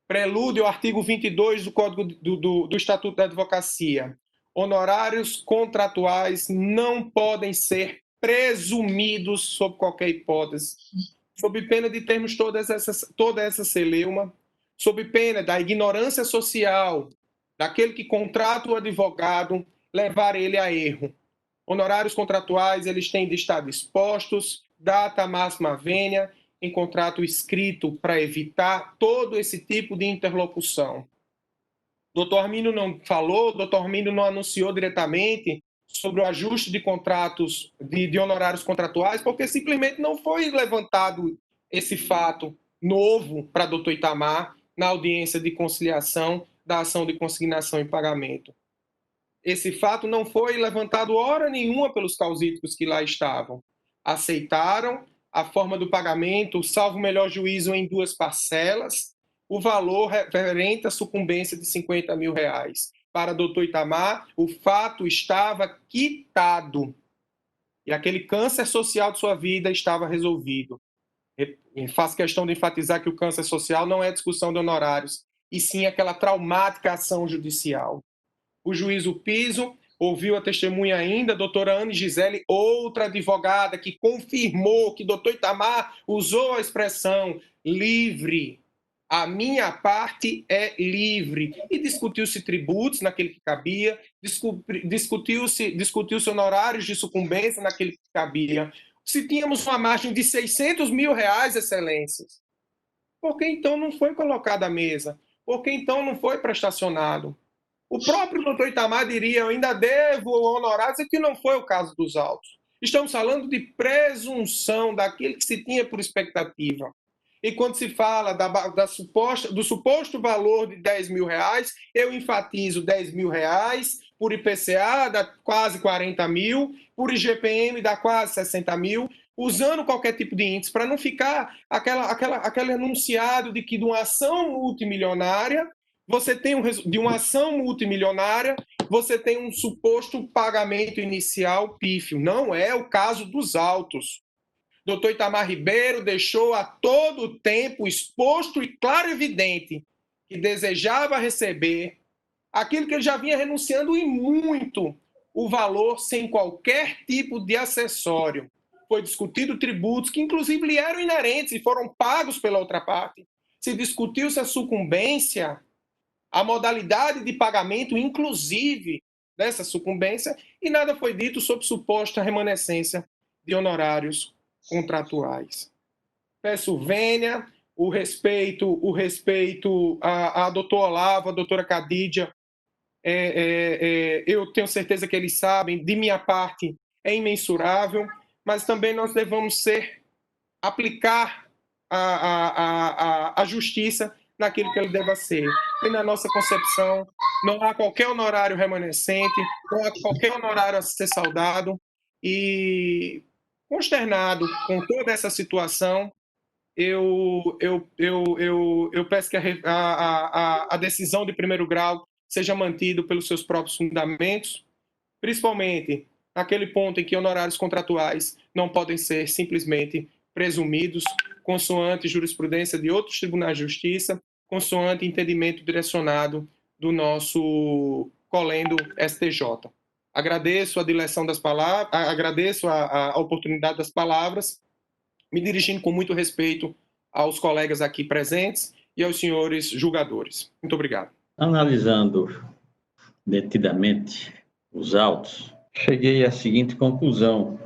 prelude ao artigo 22 do Código do Estatuto da Advocacia. Honorários contratuais não podem ser presumidos sob qualquer hipótese, sob pena de termos toda essa celeuma, sob pena da ignorância social daquele que contrata o advogado, levar ele a erro. Honorários contratuais, eles têm de estar dispostos, data máxima vênia, em contrato escrito para evitar todo esse tipo de interlocução. Dr. Armínio não falou, Dr. Armínio não anunciou diretamente sobre o ajuste de contratos, de honorários contratuais, porque simplesmente não foi levantado esse fato novo para Dr. Itamar na audiência de conciliação da ação de consignação e pagamento. Esse fato não foi levantado hora nenhuma pelos causídicos que lá estavam. Aceitaram a forma do pagamento, salvo o melhor juízo, em 2 parcelas, o valor referente à sucumbência de R$50 mil. Para Dr. Itamar, o fato estava quitado e aquele câncer social de sua vida estava resolvido. E faço questão de enfatizar que o câncer social não é discussão de honorários, e sim aquela traumática ação judicial. O juiz Piso ouviu a testemunha ainda, a doutora Anne Gisele, outra advogada, que confirmou que doutor Itamar usou a expressão livre. A minha parte é livre. E discutiu-se tributos naquele que cabia, discutiu-se honorários de sucumbência naquele que cabia. Se tínhamos uma margem de R$600 mil, excelências, por que então não foi colocado à mesa? Por que então não foi prestacionado? O próprio doutor Itamar diria: eu ainda devo honorários, e que não foi o caso dos autos. Estamos falando de presunção daquilo que se tinha por expectativa. E quando se fala do suposto valor de R$10 mil, eu enfatizo R$10 mil, por IPCA dá quase 40 mil, por IGPM dá quase 60 mil, usando qualquer tipo de índice, para não ficar aquele enunciado de que de uma ação multimilionária, você tem você tem um suposto pagamento inicial pífio. Não é o caso dos autos. Doutor Itamar Ribeiro deixou a todo tempo exposto e claro e evidente que desejava receber aquilo que ele já vinha renunciando e muito, o valor sem qualquer tipo de acessório. Foi discutido tributos que inclusive lhe eram inerentes e foram pagos pela outra parte. Se discutiu-se a sucumbência, a modalidade de pagamento, inclusive, dessa sucumbência, e nada foi dito sobre suposta remanescência de honorários contratuais. Peço vênia, o respeito a doutor Olavo, a doutora Cadídia, eu tenho certeza que eles sabem, de minha parte, é imensurável, mas também nós devemos aplicar a justiça naquilo que ele deva ser. E na nossa concepção, não há qualquer honorário remanescente, não há qualquer honorário a ser saudado, e consternado com toda essa situação, eu peço que a decisão de primeiro grau seja mantida pelos seus próprios fundamentos, principalmente naquele ponto em que honorários contratuais não podem ser simplesmente presumidos, consoante jurisprudência de outros tribunais de justiça, consoante entendimento direcionado do nosso colendo STJ. Agradeço a dileção das palavras, agradeço a oportunidade das palavras, me dirigindo com muito respeito aos colegas aqui presentes e aos senhores julgadores. Muito obrigado. Analisando detidamente os autos, cheguei à seguinte conclusão.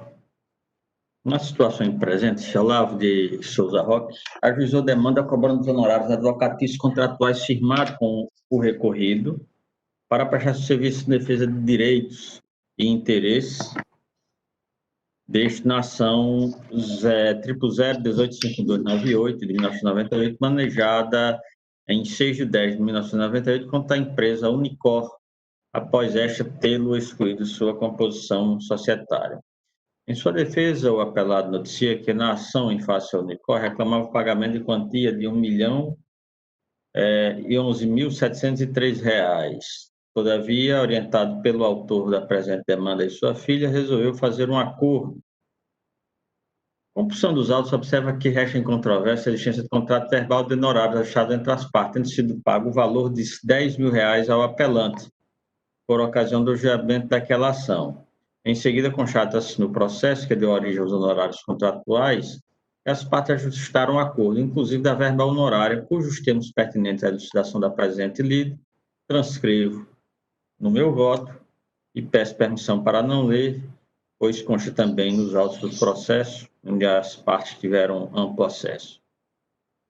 Na situação em presente, Olavo de Souza Roque ajuizou demanda cobrando os honorários advocatícios contratuais firmados com o recorrido para prestar serviço de defesa de direitos e interesses, destinação 000185298 de 1998, manejada em 6 de 10 de 1998 contra a empresa Unicor, após esta tê-lo excluído de sua composição societária. Em sua defesa, o apelado noticia que na ação em face ao Unicor reclamava o pagamento de quantia de R$1.011.703. Todavia, orientado pelo autor da presente demanda e sua filha, resolveu fazer um acordo. A compulsão dos autos observa que resta em controvérsia a existência de contrato verbal de honorários achado entre as partes, tendo sido pago o valor de R$10.000 ao apelante, por ocasião do julgamento daquela ação. Em seguida, constata-se no processo que deu origem aos honorários contratuais, que as partes ajustaram o acordo, inclusive da verba honorária, cujos termos pertinentes à elucidação da presente lida, transcrevo no meu voto e peço permissão para não ler, pois consta também nos autos do processo, onde as partes tiveram amplo acesso.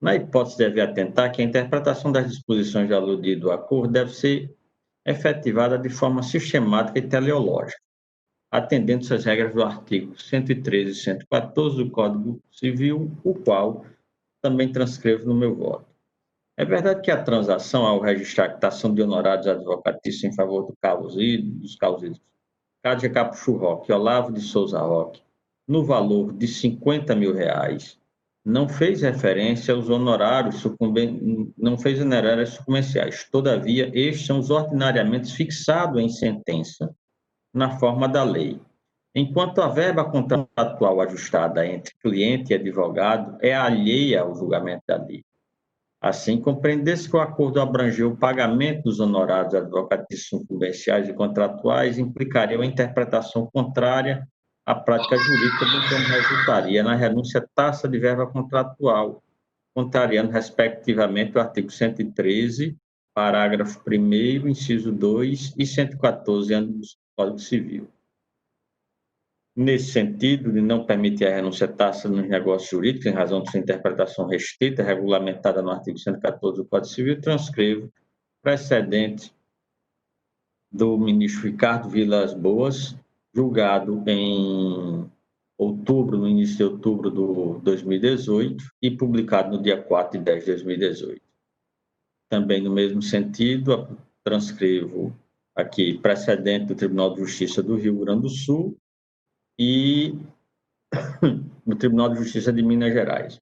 Na hipótese, deve atentar que a interpretação das disposições de aludido acordo deve ser efetivada de forma sistemática e teleológica, atendendo-se às regras do artigo 113 e 114 do Código Civil, o qual também transcrevo no meu voto. É verdade que a transação, ao registrar a quitação de honorários advocatícios em favor dos causidos Cádia Capuchu Roque e Olavo de Souza Roque, no valor de R$50.000, não fez referência aos honorários sucumbenciais. Todavia, estes são os ordinariamente fixados em sentença na forma da lei. Enquanto a verba contratual ajustada entre cliente e advogado é alheia ao julgamento da lei. Assim, compreender-se que o acordo abrangeu o pagamento dos honorários advocatícios sucumbenciais e contratuais implicaria uma interpretação contrária à prática jurídica, bem como resultaria na renúncia tácita de verba contratual, contrariando, respectivamente, o artigo 113, parágrafo 1º, inciso 2 e 114 do Código Civil. Nesse sentido, de não permitir a renúncia tácita nos negócios jurídicos, em razão de sua interpretação restrita, regulamentada no artigo 114 do Código Civil, transcrevo precedente do ministro Ricardo Vilas Boas, julgado em outubro, no início de outubro de 2018, e publicado no dia 4 de 10 de 2018. Também, no mesmo sentido, transcrevo aqui precedente do Tribunal de Justiça do Rio Grande do Sul e no Tribunal de Justiça de Minas Gerais.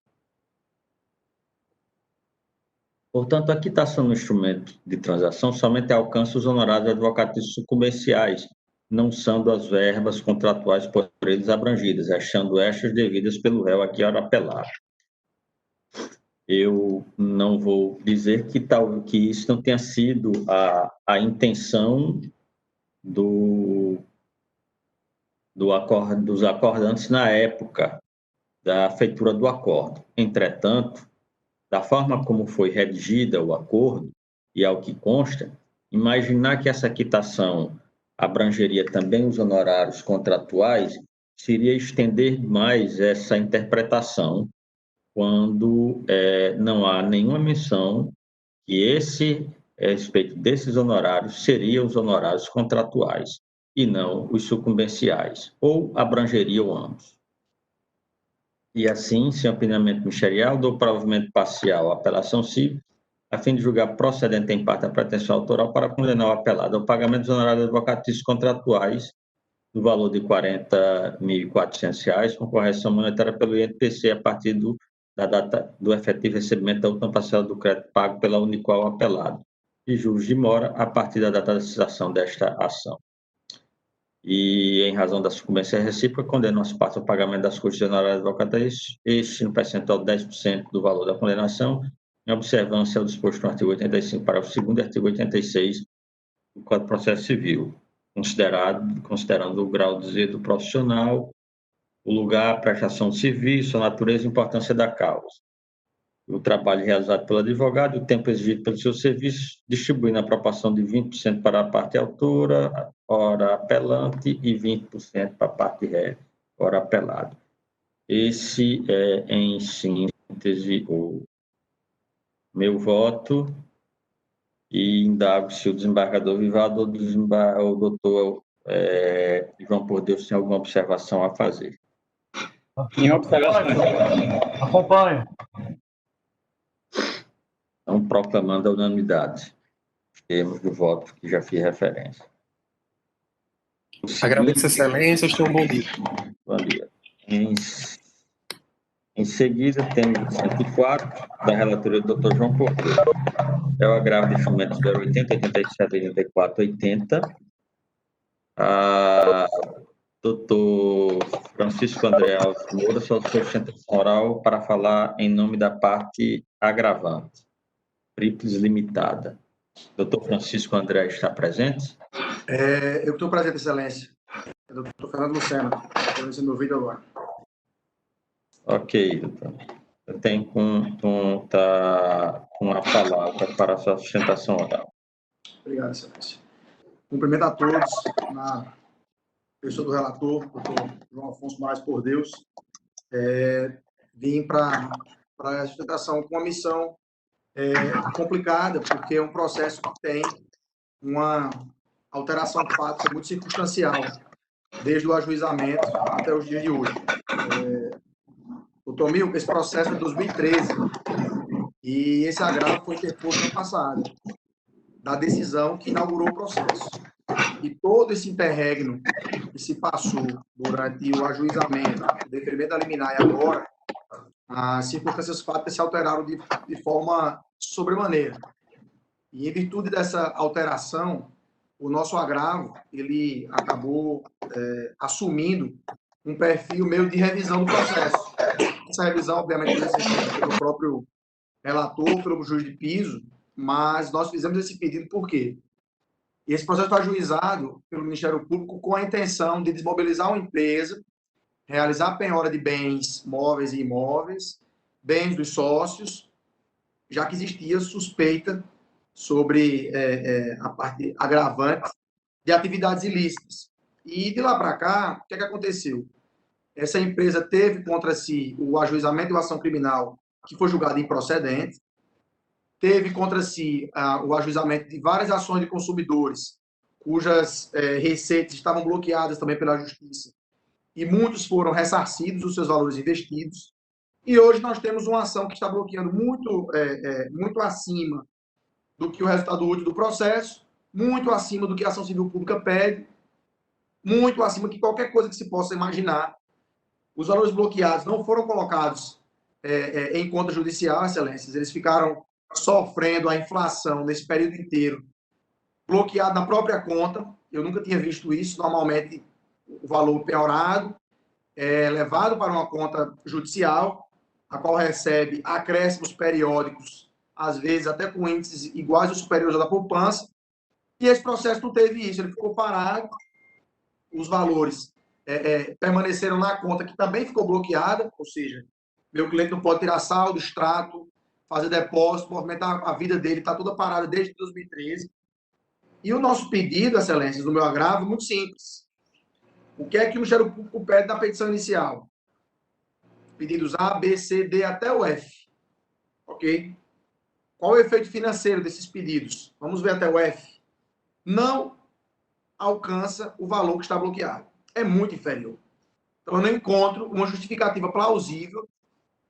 Portanto, a quitação no instrumento de transação somente alcança os honorários advocatícios sucumbenciais, não sendo as verbas contratuais por eles abrangidas, achando estas devidas pelo réu aqui hora apelar. Eu não vou dizer que isso não tenha sido a intenção dos acordantes na época da feitura do acordo. Entretanto, da forma como foi redigida o acordo, e ao que consta, imaginar que essa quitação abrangeria também os honorários contratuais seria estender mais essa interpretação quando não há nenhuma menção que a respeito desses honorários seriam os honorários contratuais e não os sucumbenciais, ou abrangeriam ambos. E assim, sem opinamento ministerial, dou provimento parcial à apelação civil, a fim de julgar procedente em parte a pretensão autoral para condenar o apelado ao pagamento dos honorários advocatícios contratuais no valor de R$40.400, com correção monetária pelo INPC a partir da data do efetivo recebimento da última parcela do crédito pago pela Unicor apelado, e juros de mora a partir da data da cessação desta ação. E, em razão da sucumbência recíproca, condenam as partes ao pagamento das custas de honorários advocatícios, este no percentual de 10% do valor da condenação, em observância ao disposto no artigo 85, parágrafo 2º e artigo 86 do Código de Processo Civil, considerando o grau de zelo profissional, o lugar, a prestação de serviço, a natureza e a importância da causa, o trabalho realizado pelo advogado e o tempo exigido pelo seu serviço, distribuindo a proporção de 20% para a parte autora, ora apelante, e 20% para a parte ré, ora apelado. Esse é, em síntese, o meu voto, e indago se o desembargador Vivaldo ou o doutor João por Deus tem alguma observação a fazer. Em observações. Acompanho. Então, proclamando a unanimidade. Os termos do voto que já fiz referência. Agradeço, Excelências. Tenham um bom dia. Bom dia. Em seguida, temos o 104, da relatoria do Dr. João Cordeiro. É o agravo de instrumentos 080, 87, 84, 80. Doutor Francisco André Alves Moura, sua sustentação oral para falar em nome da parte agravante. Tríplice limitada. Doutor Francisco André está presente? Eu estou presente, Excelência. Doutor Fernando Lucena. Estou sendo ouvido agora. Ok, doutor. Eu tenho com a palavra para a sua sustentação oral. Obrigado, Excelência. Cumprimento a todos, na pessoa do relator, doutor João Afonso Moraes por Deus. Vim para a sustentação com uma missão complicada, porque é um processo que tem uma alteração fática muito circunstancial, desde o ajuizamento até os dias de hoje. Doutor Mil, esse processo é de 2013 e esse agravo foi interposto no passado, da decisão que inaugurou o processo. E todo esse interregno que se passou durante o ajuizamento, o deferimento da liminar e agora, as circunstâncias fáticas se alteraram de forma sobremaneira. E em virtude dessa alteração, o nosso agravo, ele acabou assumindo um perfil meio de revisão do processo. Essa revisão, obviamente, é pelo próprio relator, pelo juiz de piso, mas nós fizemos esse pedido por quê? Esse processo foi ajuizado pelo Ministério Público com a intenção de desmobilizar uma empresa, realizar a penhora de bens móveis e imóveis, bens dos sócios, já que existia suspeita sobre a parte agravante de atividades ilícitas. E de lá para cá, o que aconteceu? Essa empresa teve contra si o ajuizamento de uma ação criminal que foi julgada improcedente, teve contra si o ajuizamento de várias ações de consumidores, cujas receitas estavam bloqueadas também pela Justiça, e muitos foram ressarcidos dos seus valores investidos. E hoje nós temos uma ação que está bloqueando muito acima do que o resultado útil do processo, muito acima do que a ação civil pública pede, muito acima de qualquer coisa que se possa imaginar. Os valores bloqueados não foram colocados em conta judicial, Excelências, eles ficaram sofrendo a inflação nesse período inteiro, bloqueado na própria conta. Eu nunca tinha visto isso. Normalmente, o valor penhorado é levado para uma conta judicial, a qual recebe acréscimos periódicos, às vezes até com índices iguais ou superiores à da poupança, e esse processo não teve isso, ele ficou parado, os valores permaneceram na conta, que também ficou bloqueada, ou seja, meu cliente não pode tirar saldo, extrato, fazer depósito, movimentar a vida dele, está toda parada desde 2013. E o nosso pedido, Excelências, do meu agravo, é muito simples. O que é que o Ministério Público pede na petição inicial? Pedidos A, B, C, D até o F. Ok? Qual é o efeito financeiro desses pedidos? Vamos ver até o F. Não alcança o valor que está bloqueado. É muito inferior. Então, eu não encontro uma justificativa plausível,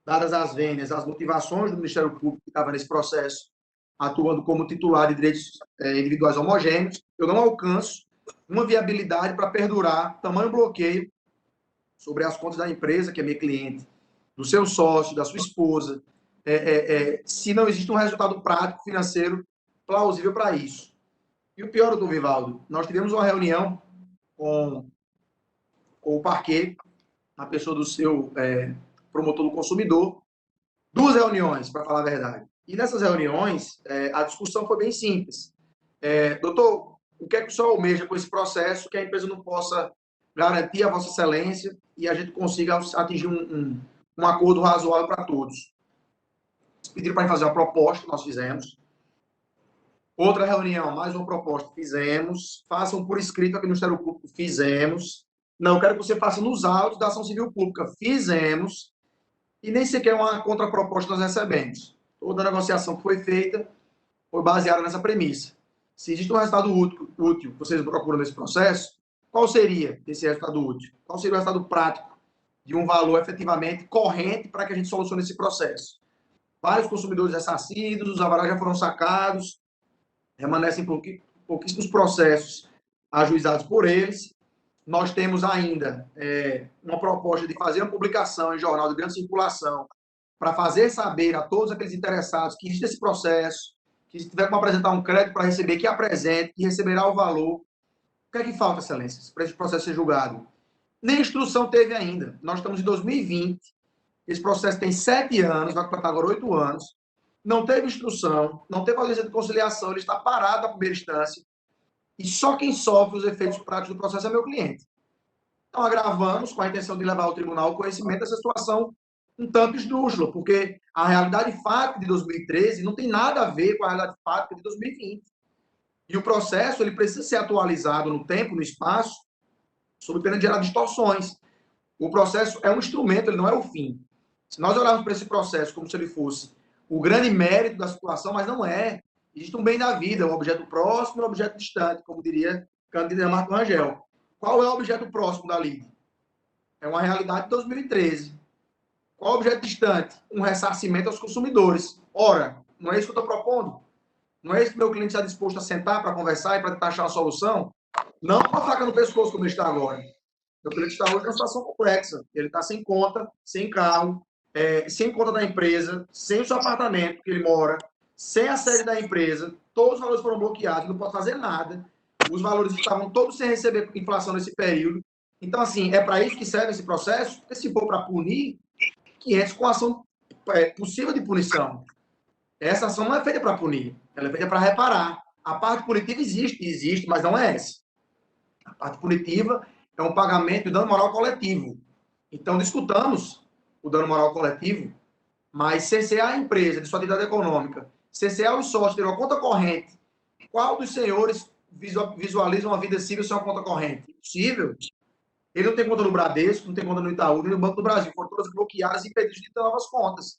dadas as vênias, as motivações do Ministério Público que estava nesse processo, atuando como titular de direitos individuais homogêneos, eu não alcanço uma viabilidade para perdurar tamanho bloqueio sobre as contas da empresa, que é minha cliente, do seu sócio, da sua esposa, se não existe um resultado prático, financeiro, plausível para isso. E o pior, doutor Vivaldo, nós tivemos uma reunião com o parquet, a pessoa do seu promotor do consumidor, 2 reuniões, para falar a verdade. E nessas reuniões, a discussão foi bem simples. Doutor, o que é que o senhor almeja com esse processo, que a empresa não possa garantir a Vossa Excelência e a gente consiga atingir um acordo razoável para todos? Eles pediram para fazer uma proposta, nós fizemos. Outra reunião, mais uma proposta, fizemos. Façam por escrito aqui no Ministério Público, fizemos. Não, quero que você faça nos autos da ação civil pública, fizemos. E nem sequer uma contraproposta nós recebemos. Toda a negociação que foi feita foi baseada nessa premissa. Se existe um resultado útil que vocês procuram nesse processo, qual seria esse resultado útil? Qual seria o resultado prático de um valor efetivamente corrente para que a gente solucione esse processo? vários consumidores ressarcidos, os alvarás já foram sacados, permanecem pouquíssimos processos ajuizados por eles. Nós temos ainda uma proposta de fazer uma publicação em jornal de grande circulação para fazer saber a todos aqueles interessados que existe esse processo, que se tiver como apresentar um crédito para receber, que apresente, que receberá o valor. O que é que falta, excelências, para esse processo ser julgado? Nem instrução teve ainda. Nós estamos em 2020, esse processo tem 7 anos, vai completar agora 8 anos, não teve instrução, não teve audiência de conciliação, ele está parado na primeira instância, e só quem sofre os efeitos práticos do processo é meu cliente. Então, agravamos com a intenção de levar ao tribunal o conhecimento dessa situação um tanto esdrúxula, porque a realidade fática de 2013 não tem nada a ver com a realidade fática de 2020. E o processo ele precisa ser atualizado no tempo, no espaço, sob pena de gerar distorções. O processo é um instrumento, ele não é o fim. Se nós olharmos para esse processo como se ele fosse o grande mérito da situação, mas não é. Existe um bem da vida, um objeto próximo e um objeto distante, como diria Cândido Marco Rangel. Qual é o objeto próximo da lide? É uma realidade de 2013. Qual é o objeto distante? Um ressarcimento aos consumidores. Ora, não é isso que eu estou propondo? Não é isso que meu cliente está disposto a sentar para conversar e para tentar achar uma solução? Não com a faca no pescoço, como ele está agora. Meu cliente está hoje numa situação complexa. Ele está sem conta, sem carro, sem conta da empresa, sem o seu apartamento que ele mora, sem a sede da empresa, todos os valores foram bloqueados, não pode fazer nada. Os valores estavam todos sem receber inflação nesse período. Então, assim, é para isso que serve esse processo? Porque se for para punir, que entra com ação possível de punição. Essa ação não é feita para punir, ela é feita para reparar. A parte punitiva existe, mas não é essa. A parte punitiva é um pagamento de dano moral coletivo. Então, discutamos o dano moral coletivo, mas CCA a empresa de sua atividade econômica, CCA os sócios terem uma conta corrente, qual dos senhores visualiza uma vida civil sem uma conta corrente? Impossível. Ele não tem conta no Bradesco, não tem conta no Itaú, nem no Banco do Brasil. Foram todas bloqueadas e impedidas de ter novas contas.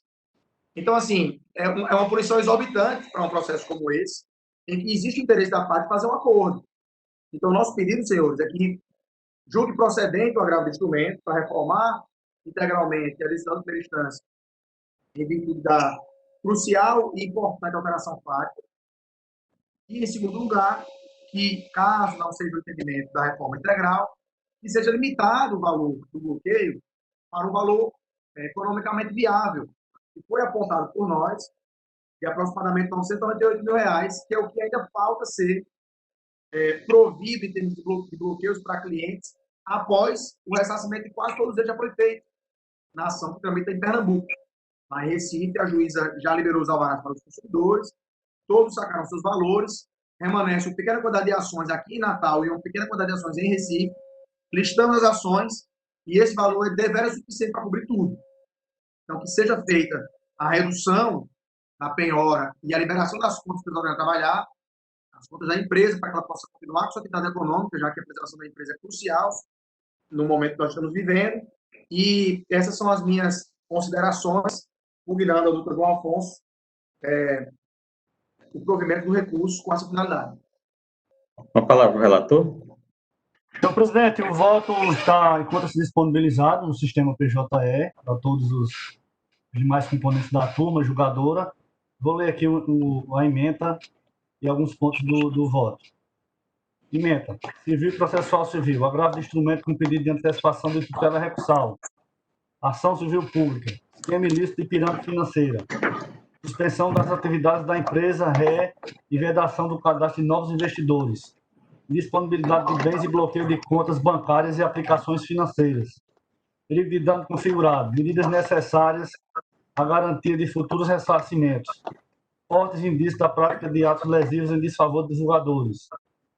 Então, assim, é uma punição exorbitante para um processo como esse, em que existe o interesse da parte de fazer um acordo. Então, o nosso pedido, senhores, é que julgue procedente o agravo de instrumento para reformar integralmente a decisão de primeira instância em virtude da crucial e importante alteração fática. E, em segundo lugar, que, caso não seja o entendimento da reforma integral, que seja limitado o valor do bloqueio para um valor economicamente viável, que foi apontado por nós, de aproximadamente R$ 998 mil, que é o que ainda falta ser provido em termos de bloqueios para clientes, após o ressarcimento de quase todos eles já foi feito na ação que tramita em Pernambuco. Na Recife, a juíza já liberou os alvarás para os consumidores, todos sacaram seus valores, remanesce uma pequena quantidade de ações aqui em Natal e uma pequena quantidade de ações em Recife, listamos as ações e esse valor é deveras suficiente para cobrir tudo. Então, que seja feita a redução da penhora e a liberação das contas para eles trabalhar, as contas da empresa, para que ela possa continuar com sua atividade econômica, já que a preservação da empresa é crucial no momento que nós estamos vivendo. E essas são as minhas considerações, pugnando ao doutor João Afonso o provimento do recurso com essa finalidade. Uma palavra, relator. Então, presidente, o voto está, enquanto-se disponibilizado no sistema PJE, para todos os demais componentes da turma julgadora. Vou ler aqui a ementa e alguns pontos do voto. Ementa. Civil e processual civil. Agravo de instrumento com pedido de antecipação de tutela recursal. Ação civil pública. Esquema ilícito de pirâmide financeira. Suspensão das atividades da empresa ré e vedação do cadastro de novos investidores. Disponibilidade de bens e bloqueio de contas bancárias e aplicações financeiras. Perigo de dano configurado. Medidas necessárias à garantia de futuros ressarcimentos. Fortes indícios da prática de atos lesivos em desfavor dos julgadores.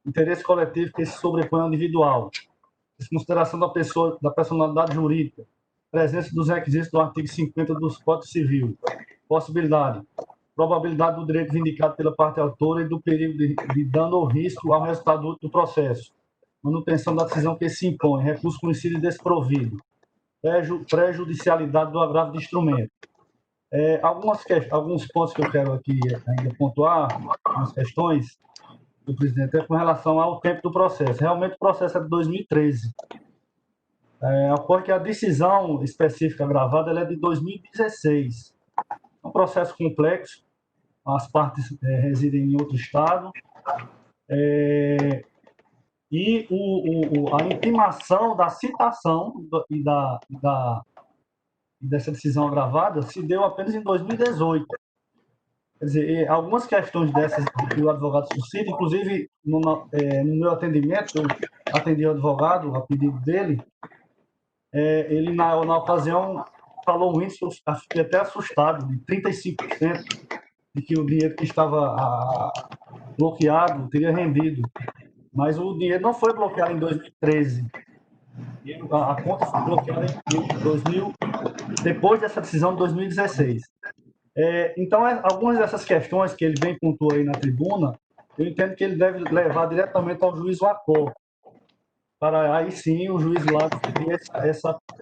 Interesse coletivo que se sobrepõe ao individual. Desconsideração da personalidade jurídica. Presença dos requisitos do artigo 50 do Código Civil. Possibilidade. Probabilidade do direito vindicado pela parte autora e do perigo de dano ou risco ao resultado do processo. Manutenção da decisão que se impõe. Recurso conhecido e desprovido. Prejudicialidade do agravo de instrumento. Alguns pontos que eu quero aqui ainda pontuar, algumas questões do presidente, é com relação ao tempo do processo. Realmente o processo é de 2013. Ocorre que a decisão específica gravada ela é de 2016. É um processo complexo, as partes residem em outro estado, e a intimação da citação dessa decisão agravada se deu apenas em 2018. Quer dizer, algumas questões dessas que o advogado suscita, inclusive no meu atendimento, eu atendi o advogado, a pedido dele, ele, na ocasião, falou um índice, eu fiquei até assustado, de 35%, de que o dinheiro que estava bloqueado teria rendido. Mas o dinheiro não foi bloqueado em 2013. A conta foi bloqueada depois dessa decisão de 2016. Então, algumas dessas questões que ele vem pontuou aí na tribuna, eu entendo que ele deve levar diretamente ao juiz Wacó, para aí sim o juiz lá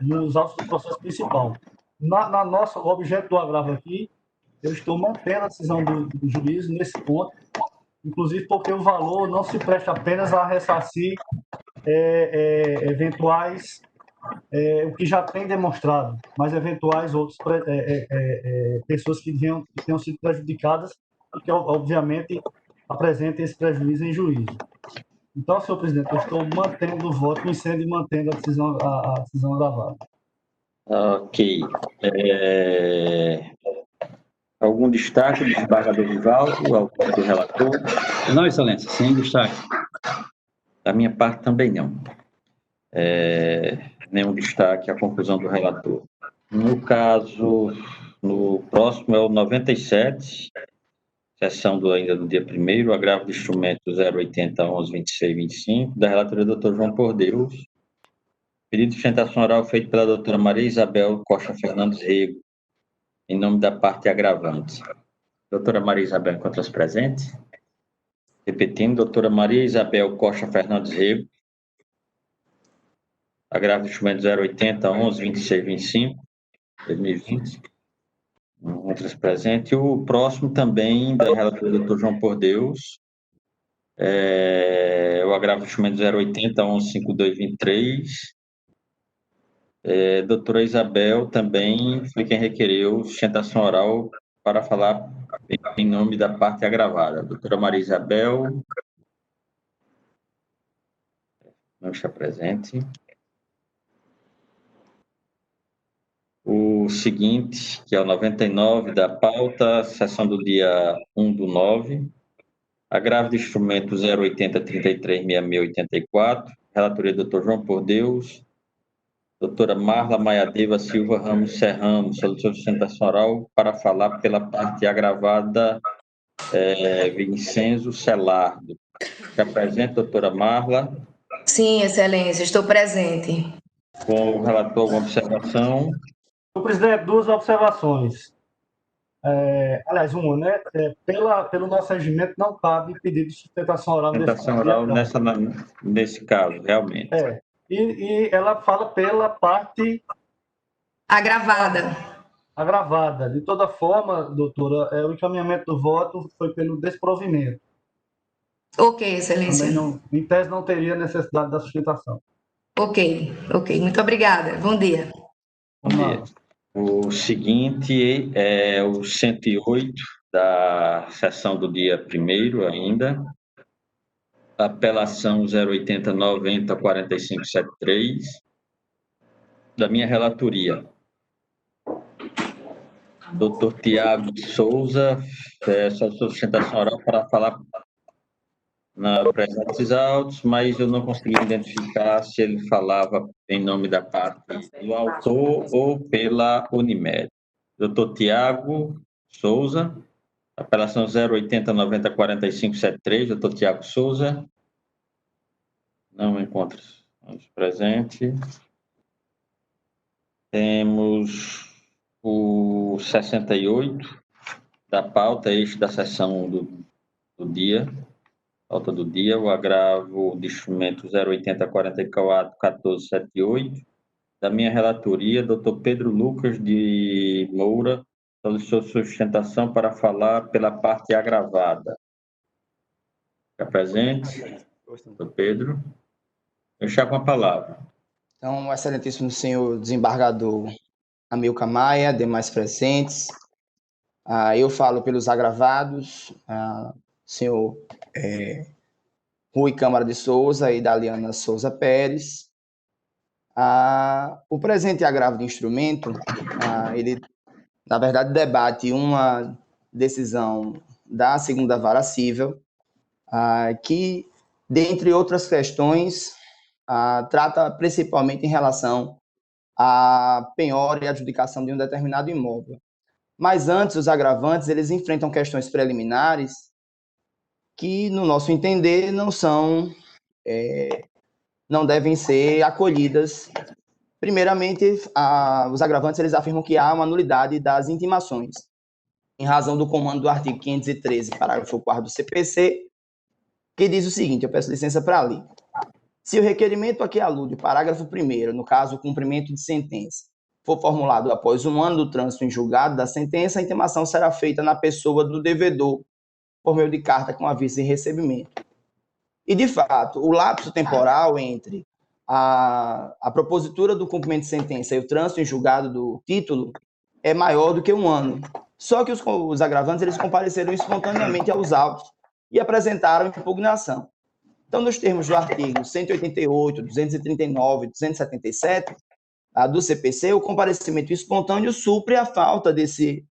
nos autos do processo principal. O objeto do agravo aqui, eu estou mantendo a decisão do juiz nesse ponto, inclusive porque o valor não se presta apenas a ressarcir eventuais, o que já tem demonstrado, mas eventuais outros pessoas que tenham sido prejudicadas e que, obviamente, apresentem esse prejuízo em juízo. Então, senhor presidente, eu estou mantendo o voto, me sendo e mantendo a decisão gravada. Ok. Algum destaque do desembargador Vivaldo, ao do relator? Não, excelência, sem destaque. Da minha parte também não. Nenhum destaque à conclusão do relator. No caso, no próximo é o 97, sessão ainda do dia 1º, agravo de instrumento 080 11 26 25, da relatoria do Dr. João Por Deus. Pedido de sustentação oral feito pela doutora Maria Isabel Costa Fernandes Rego, em nome da parte agravante. Doutora Maria Isabel, encontra-se presente? Repetindo, doutora Maria Isabel Costa Fernandes Rego, agravo de instrumento 080 11 26 25, 2020. Encontra-se presente. O próximo também, da relatoria do Dr. João Por Deus, o agravo de instrumento 080 11 52 23. Doutora Isabel também foi quem requereu sustentação oral para falar em nome da parte agravada. Doutora Maria Isabel não está presente. O seguinte, que é o 99 da pauta, sessão do dia 1/9, agravo de instrumento 080 33 66 84, relatoria do Dr. João Por Deus, doutora Marla Maiadeva Silva Ramos Serrano, solicitação de sustentação oral para falar pela parte agravada Vincenzo Celardo. Está presente, doutora Marla? Sim, excelência, estou presente. Com o relator, alguma observação? Senhor presidente, duas observações. Aliás, uma, né? Pelo nosso regimento, não cabe pedido de sustentação oral. Sustentação oral nesse caso, realmente. E ela fala pela parte agravada. De toda forma, doutora, o encaminhamento do voto foi pelo desprovimento. Ok, excelência. Em tese, não teria necessidade da sustentação. Ok. Muito obrigada. Bom dia. Bom dia. O seguinte é o 108 da sessão do dia 1º ainda. Apelação 080 90 45 73 da minha relatoria. Doutor Tiago Souza, sua sustentação oral para falar na presentes autos, mas eu não consegui identificar se ele falava em nome da parte do autor ou pela Unimed. Doutor Tiago Souza, apelação 080 90 45 73, doutor Tiago Souza. Não encontro presente. Temos o 68 da pauta, este da sessão do dia, pauta do dia, o agravo de instrumento 080 44 14 78, da minha relatoria, doutor Pedro Lucas de Moura, solicitou sustentação para falar pela parte agravada. Está presente? Doutor Pedro. Eu chamo com a palavra. Então, excelentíssimo senhor desembargador Amilcar Maia, demais presentes, Eu falo pelos agravados, senhor Rui Câmara de Souza e Daliana Souza Pérez. O presente agravo de instrumento, ele, na verdade, debate uma decisão da segunda vara cível, que, dentre outras questões, trata principalmente em relação à penhora e adjudicação de um determinado imóvel. Mas antes, os agravantes, eles enfrentam questões preliminares que, no nosso entender, não devem ser acolhidas. Primeiramente, os agravantes, eles afirmam que há uma nulidade das intimações, em razão do comando do artigo 513, parágrafo 4º do CPC, que diz o seguinte, eu peço licença para ler. Se o requerimento a que alude o parágrafo 1º, no caso, o cumprimento de sentença, for formulado após 1 ano do trânsito em julgado da sentença, a intimação será feita na pessoa do devedor, por meio de carta com aviso de recebimento. E, de fato, o lapso temporal entre a propositura do cumprimento de sentença e o trânsito em julgado do título é maior do que 1 ano. Só que os agravantes, eles compareceram espontaneamente aos autos e apresentaram impugnação. Então, nos termos do artigo 188, 239 e 277 do CPC, o comparecimento espontâneo supre a falta de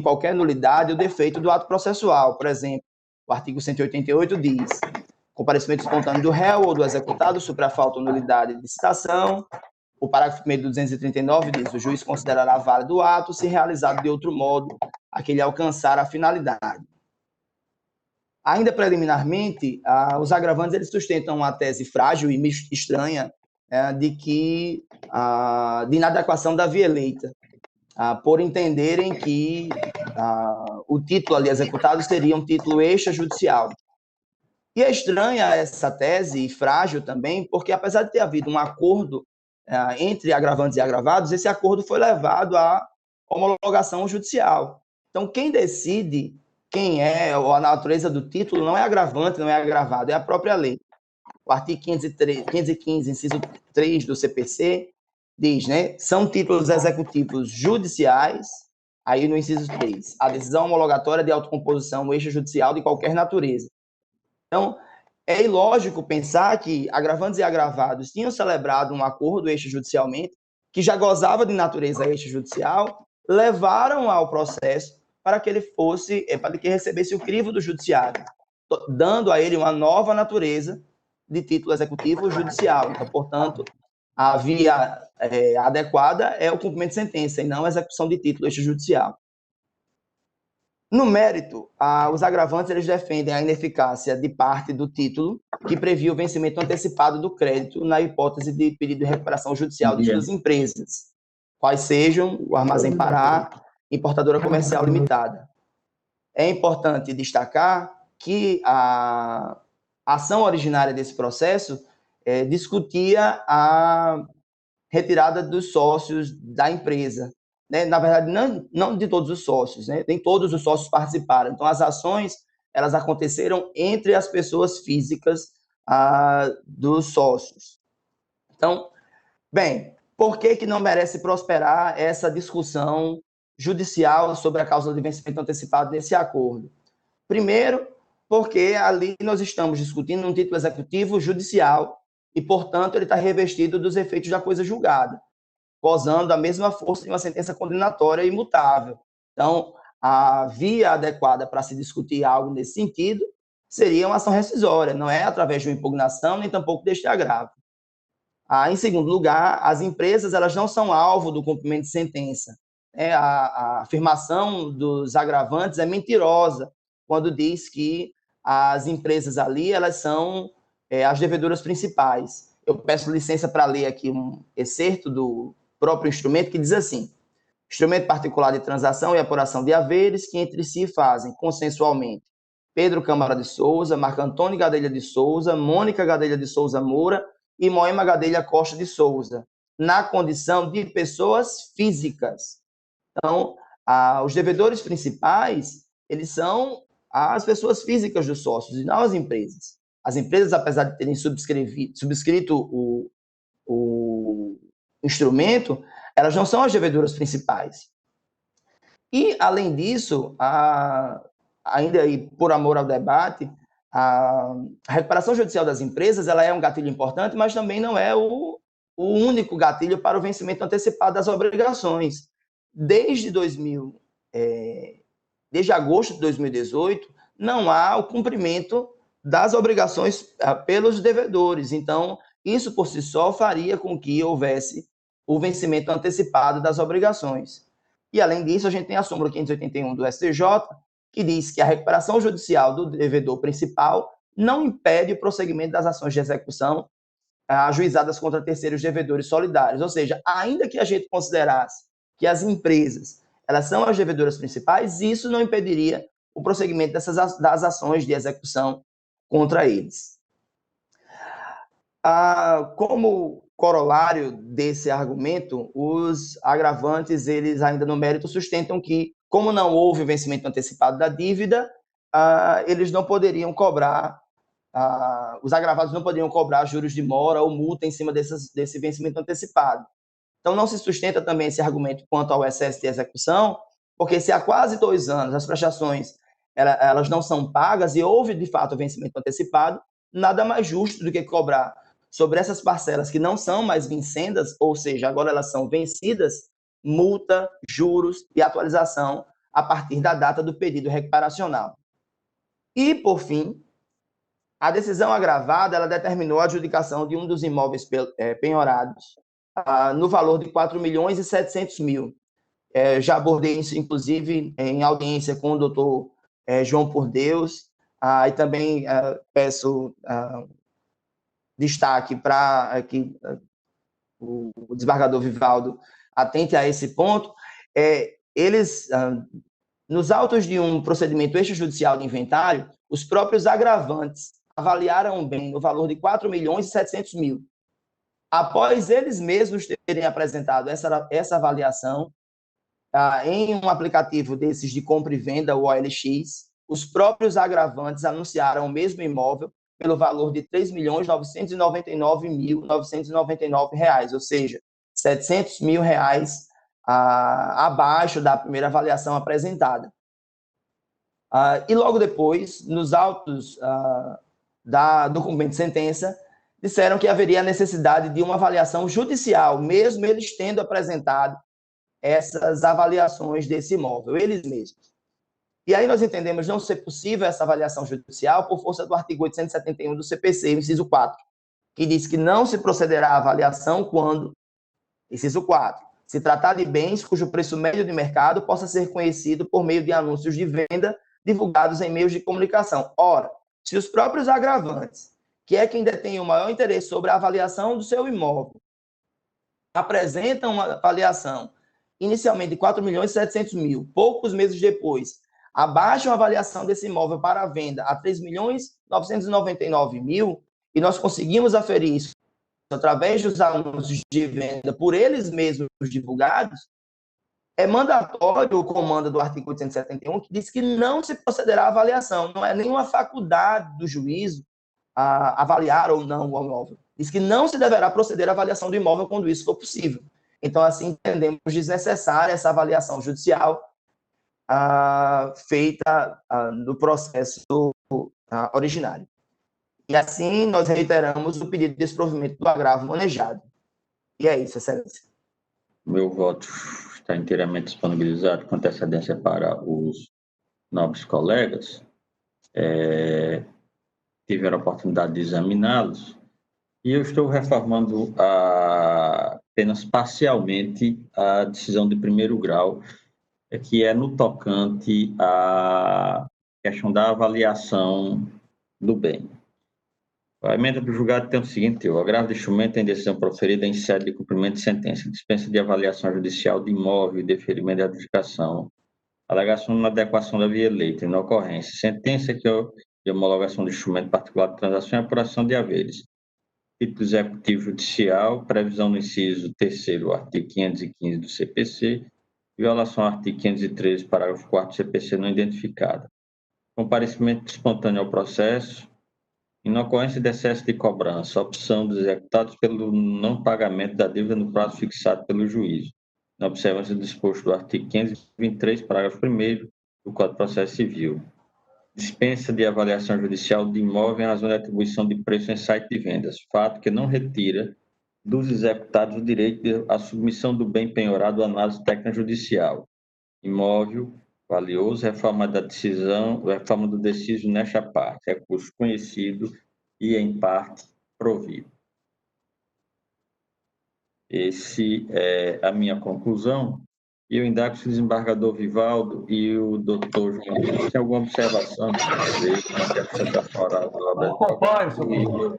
qualquer nulidade ou defeito do ato processual. Por exemplo, o artigo 188 diz: comparecimento espontâneo do réu ou do executado supre a falta ou nulidade de citação. O parágrafo 1º do 239 diz: o juiz considerará válido o ato se realizado de outro modo a que ele alcançar a finalidade. Ainda preliminarmente, os agravantes, eles sustentam uma tese frágil e estranha de inadequação da via eleita, por entenderem que o título ali executado seria um título extrajudicial. E é estranha essa tese, e frágil também, porque apesar de ter havido um acordo entre agravantes e agravados, esse acordo foi levado à homologação judicial. Então, quem decide quem é, ou a natureza do título, não é agravante, não é agravado, é a própria lei. O artigo 515, inciso 3 do CPC, diz, né, são títulos executivos judiciais, aí no inciso 3, a decisão homologatória de autocomposição extrajudicial de qualquer natureza. Então, é ilógico pensar que agravantes e agravados tinham celebrado um acordo extrajudicialmente, que já gozava de natureza extrajudicial, levaram ao processo para que ele para que recebesse o crivo do judiciário, dando a ele uma nova natureza de título executivo judicial. Então, portanto, a via adequada é o cumprimento de sentença e não a execução de título extrajudicial. No mérito, os agravantes, eles defendem a ineficácia de parte do título que previa o vencimento antecipado do crédito na hipótese de pedido de recuperação judicial de suas empresas, quais sejam o Armazém Pará, Importadora Comercial Limitada. É importante destacar que a ação originária desse processo discutia a retirada dos sócios da empresa. Né? Na verdade, não de todos os sócios, né? Nem todos os sócios participaram. Então, as ações, elas aconteceram entre as pessoas físicas dos sócios. Então, bem, por que não merece prosperar essa discussão judicial sobre a causa de vencimento antecipado desse acordo? Primeiro, porque ali nós estamos discutindo um título executivo judicial e, portanto, ele está revestido dos efeitos da coisa julgada, gozando da mesma força de uma sentença condenatória imutável. Então, a via adequada para se discutir algo nesse sentido seria uma ação rescisória, não é através de uma impugnação, nem tampouco deste agravo. Em segundo lugar, as empresas, elas não são alvo do cumprimento de sentença. A afirmação dos agravantes é mentirosa quando diz que as empresas ali, elas são as devedoras principais. Eu peço licença para ler aqui um excerto do próprio instrumento que diz assim: instrumento particular de transação e apuração de haveres que entre si fazem consensualmente Pedro Câmara de Souza, Marco Antônio Gadelha de Souza, Mônica Gadelha de Souza Moura e Moema Gadelha Costa de Souza, na condição de pessoas físicas. Então, os devedores principais, eles são as pessoas físicas dos sócios e não as empresas. As empresas, apesar de terem subscrito o instrumento, elas não são as devedoras principais. E, além disso, ainda aí, por amor ao debate, a recuperação judicial das empresas ela é um gatilho importante, mas também não é o único gatilho para o vencimento antecipado das obrigações. Desde agosto de 2018, não há o cumprimento das obrigações pelos devedores. Então, isso por si só faria com que houvesse o vencimento antecipado das obrigações. E, além disso, a gente tem a súmula 581 do STJ, que diz que a recuperação judicial do devedor principal não impede o prosseguimento das ações de execução ajuizadas contra terceiros devedores solidários. Ou seja, ainda que a gente considerasse que as empresas elas são as devedoras principais, isso não impediria o prosseguimento das ações de execução contra eles. Como corolário desse argumento, os agravantes, eles ainda no mérito sustentam que, como não houve o vencimento antecipado da dívida, eles não poderiam cobrar, os agravados não poderiam cobrar juros de mora ou multa em cima desse vencimento antecipado. Então, não se sustenta também esse argumento quanto ao excesso de execução, porque se há quase 2 anos as prestações elas não são pagas e houve, de fato, o vencimento antecipado, nada mais justo do que cobrar sobre essas parcelas que não são mais vincendas, ou seja, agora elas são vencidas, multa, juros e atualização a partir da data do pedido recuperacional. E, por fim, a decisão agravada ela determinou a adjudicação de um dos imóveis penhorados no valor de 4.700.000. Já abordei isso, inclusive, em audiência com o doutor João Por Deus, e também peço destaque para que o desembargador Vivaldo atente a esse ponto. Eles, nos autos de um procedimento extrajudicial de inventário, os próprios agravantes avaliaram o bem no valor de 4.700.000. Após eles mesmos terem apresentado essa avaliação em um aplicativo desses de compra e venda, o OLX, os próprios agravantes anunciaram o mesmo imóvel pelo valor de R$ 3.999.999, ou seja, R$ 700.000 abaixo da primeira avaliação apresentada. E logo depois, nos autos do cumprimento de sentença, disseram que haveria a necessidade de uma avaliação judicial, mesmo eles tendo apresentado essas avaliações desse imóvel, eles mesmos. E aí nós entendemos não ser possível essa avaliação judicial por força do artigo 871 do CPC, inciso 4, que diz que não se procederá à avaliação quando, inciso 4, se tratar de bens cujo preço médio de mercado possa ser conhecido por meio de anúncios de venda divulgados em meios de comunicação. Ora, se os próprios agravantes, que é quem detém o maior interesse sobre a avaliação do seu imóvel, apresentam uma avaliação inicialmente de 4.700.000, poucos meses depois, abaixam a avaliação desse imóvel para a venda a 3.999.000, e nós conseguimos aferir isso através dos anúncios de venda por eles mesmos divulgados, é mandatório o comando do artigo 871, que diz que não se procederá à avaliação, não é nenhuma faculdade do juízo avaliar ou não o imóvel. Diz que não se deverá proceder à avaliação do imóvel quando isso for possível. Então, assim, entendemos desnecessária essa avaliação judicial feita no processo originário. E assim, nós reiteramos o pedido de desprovimento do agravo manejado. E é isso, Excelência. Meu voto está inteiramente disponibilizado com antecedência para os nobres colegas. Tiveram a oportunidade de examiná-los, e eu estou reformando apenas parcialmente a decisão de primeiro grau, que é no tocante à questão da avaliação do bem. A emenda do julgado tem o seguinte: o agravo de instrumento em decisão proferida em sede de cumprimento de sentença, dispensa de avaliação judicial de imóvel e deferimento de adjudicação, alegação na adequação da via eleita, inocorrência, sentença de homologação de instrumento particular de transação e apuração de haveres. Título executivo judicial, previsão no inciso 3º, artigo 515 do CPC, violação ao artigo 513, parágrafo 4º do CPC não identificada. Comparecimento espontâneo ao processo, inocorrência de excesso de cobrança, opção dos executados pelo não pagamento da dívida no prazo fixado pelo juízo. na observância do disposto do artigo 523, parágrafo 1º do Código de Processo Civil. Dispensa de avaliação judicial de imóvel em razão da atribuição de preço em site de vendas, fato que não retira dos executados o direito à submissão do bem penhorado à análise técnica judicial. Imóvel valioso, reforma da decisão, reforma do deciso nesta parte, recurso conhecido e em parte provido. Esse é a minha conclusão. E eu indago se o desembargador Vivaldo e o doutor João Luiz têm alguma observação a fazer na apresentação oral do advogado.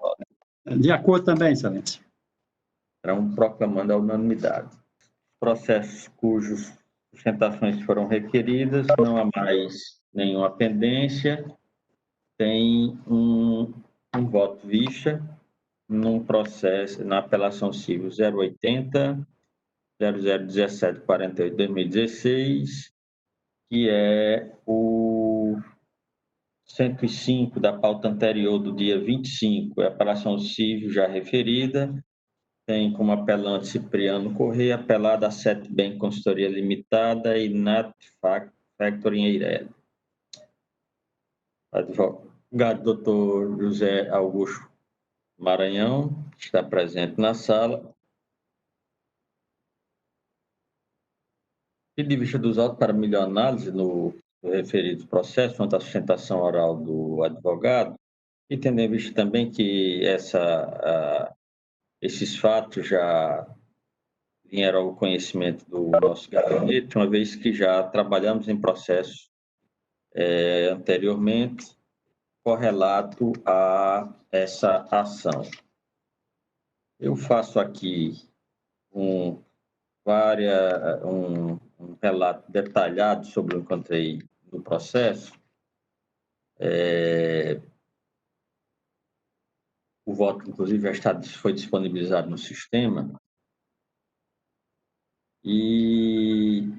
De acordo também, excelência. Serão proclamando a unanimidade. Processos cujos sustentações foram requeridas, não há mais nenhuma pendência, tem um voto vista num processo, na apelação civil 080 001748/2016, que é o 105 da pauta anterior do dia 25, é a apelação civil já referida, tem como apelante Cipriano Corrêa, apelada a Setbank Consultoria Limitada e Nat Factory em Eireli. Advogado doutor José Augusto Maranhão, que está presente na sala. E de vista dos autos para melhor análise no referido processo, quanto à sustentação oral do advogado, e tendo em vista também que esses fatos já vieram ao conhecimento do nosso gabinete, uma vez que já trabalhamos em processo anteriormente, correlato a essa ação. Eu faço aqui um relato detalhado sobre o que eu encontrei no processo. O voto, inclusive, foi disponibilizado no sistema. E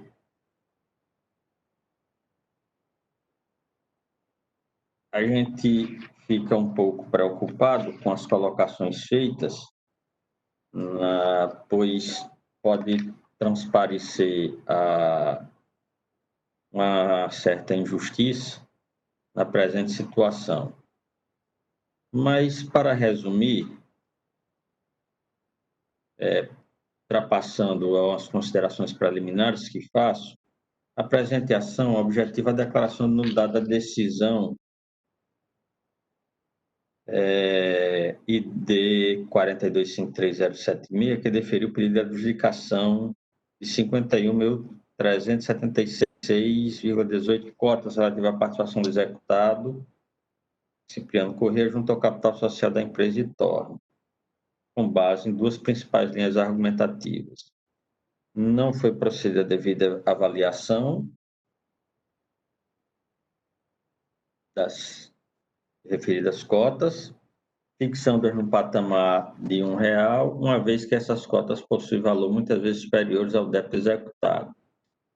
a gente fica um pouco preocupado com as colocações feitas, pois pode transparecer uma certa injustiça na presente situação. Mas, para resumir, ultrapassando as considerações preliminares que faço, a presente ação objetiva a declaração de nulidade da decisão ID 4253076, que deferiu o pedido de adjudicação de 51.376,18 cotas relativa à participação do executado Cipriano Corrêa junto ao capital social da empresa de torno, com base em duas principais linhas argumentativas. Não foi procedida a devida avaliação das referidas cotas, fixando-as no patamar de R$1, uma vez que essas cotas possuem valor muitas vezes superiores ao débito executado,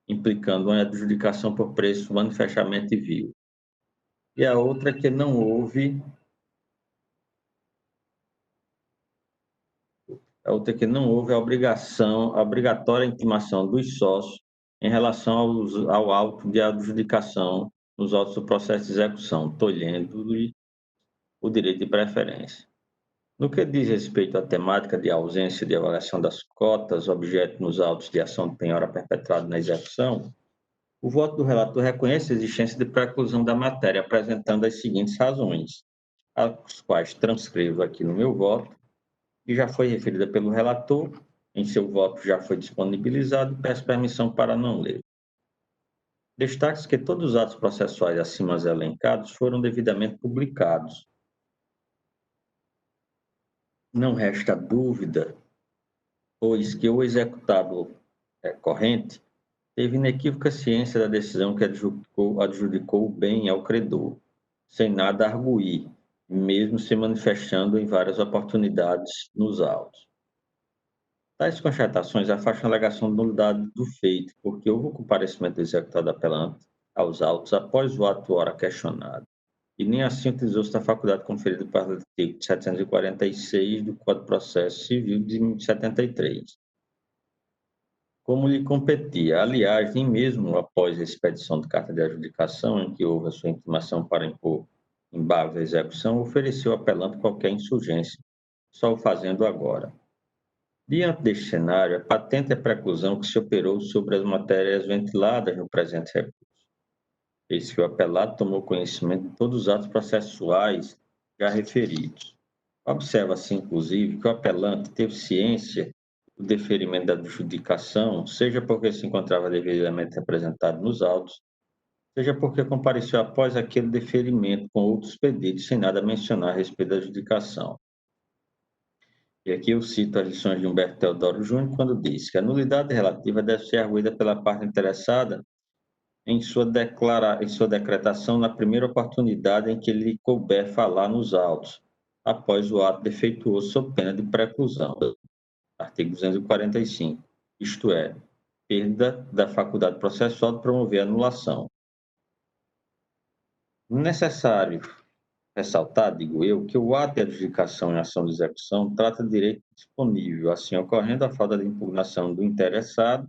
implicando uma adjudicação por preço manifestamente vil. E a outra é que não houve a a obrigatória intimação dos sócios em relação ao auto de adjudicação nos autos do processo de execução, tolhendo-lhe o direito de preferência. No que diz respeito à temática de ausência de avaliação das cotas objeto nos autos de ação de penhora perpetrado na execução, o voto do relator reconhece a existência de preclusão da matéria, apresentando as seguintes razões, as quais transcrevo aqui no meu voto, que já foi referida pelo relator, em seu voto já foi disponibilizado, e peço permissão para não ler. Destaque-se que todos os atos processuais acima elencados foram devidamente publicados. Não resta dúvida, pois que o executado corrente teve inequívoca ciência da decisão que adjudicou o bem ao credor, sem nada arguir, mesmo se manifestando em várias oportunidades nos autos. Tais constatações afastam a alegação de nulidade do feito, porque houve o comparecimento do executado apelante aos autos após o ato ora questionado, e nem assim utilizou-se da faculdade conferida pelo artigo 746 do Código de Processo Civil de 73. como lhe competia. Aliás, nem mesmo após a expedição de carta de adjudicação, em que houve a sua intimação para impor embargos à execução, ofereceu ao apelante qualquer insurgência, só o fazendo agora. Diante deste cenário, é patente a preclusão que se operou sobre as matérias ventiladas no presente recurso, eis que o apelado tomou conhecimento de todos os atos processuais já referidos. Observa-se, inclusive, que o apelante teve ciência do deferimento da adjudicação, seja porque se encontrava devidamente representado nos autos, seja porque compareceu após aquele deferimento com outros pedidos, sem nada mencionar a respeito da adjudicação. E aqui eu cito as lições de Humberto Teodoro Júnior, quando diz que a nulidade relativa deve ser arguída pela parte interessada em sua decretação na primeira oportunidade em que lhe couber falar nos autos, após o ato defeituoso sob pena de preclusão. Artigo 245, isto é, perda da faculdade processual de promover a anulação. Necessário ressaltar, digo eu, que o ato de adjudicação em ação de execução trata de direito disponível, assim ocorrendo a falta de impugnação do interessado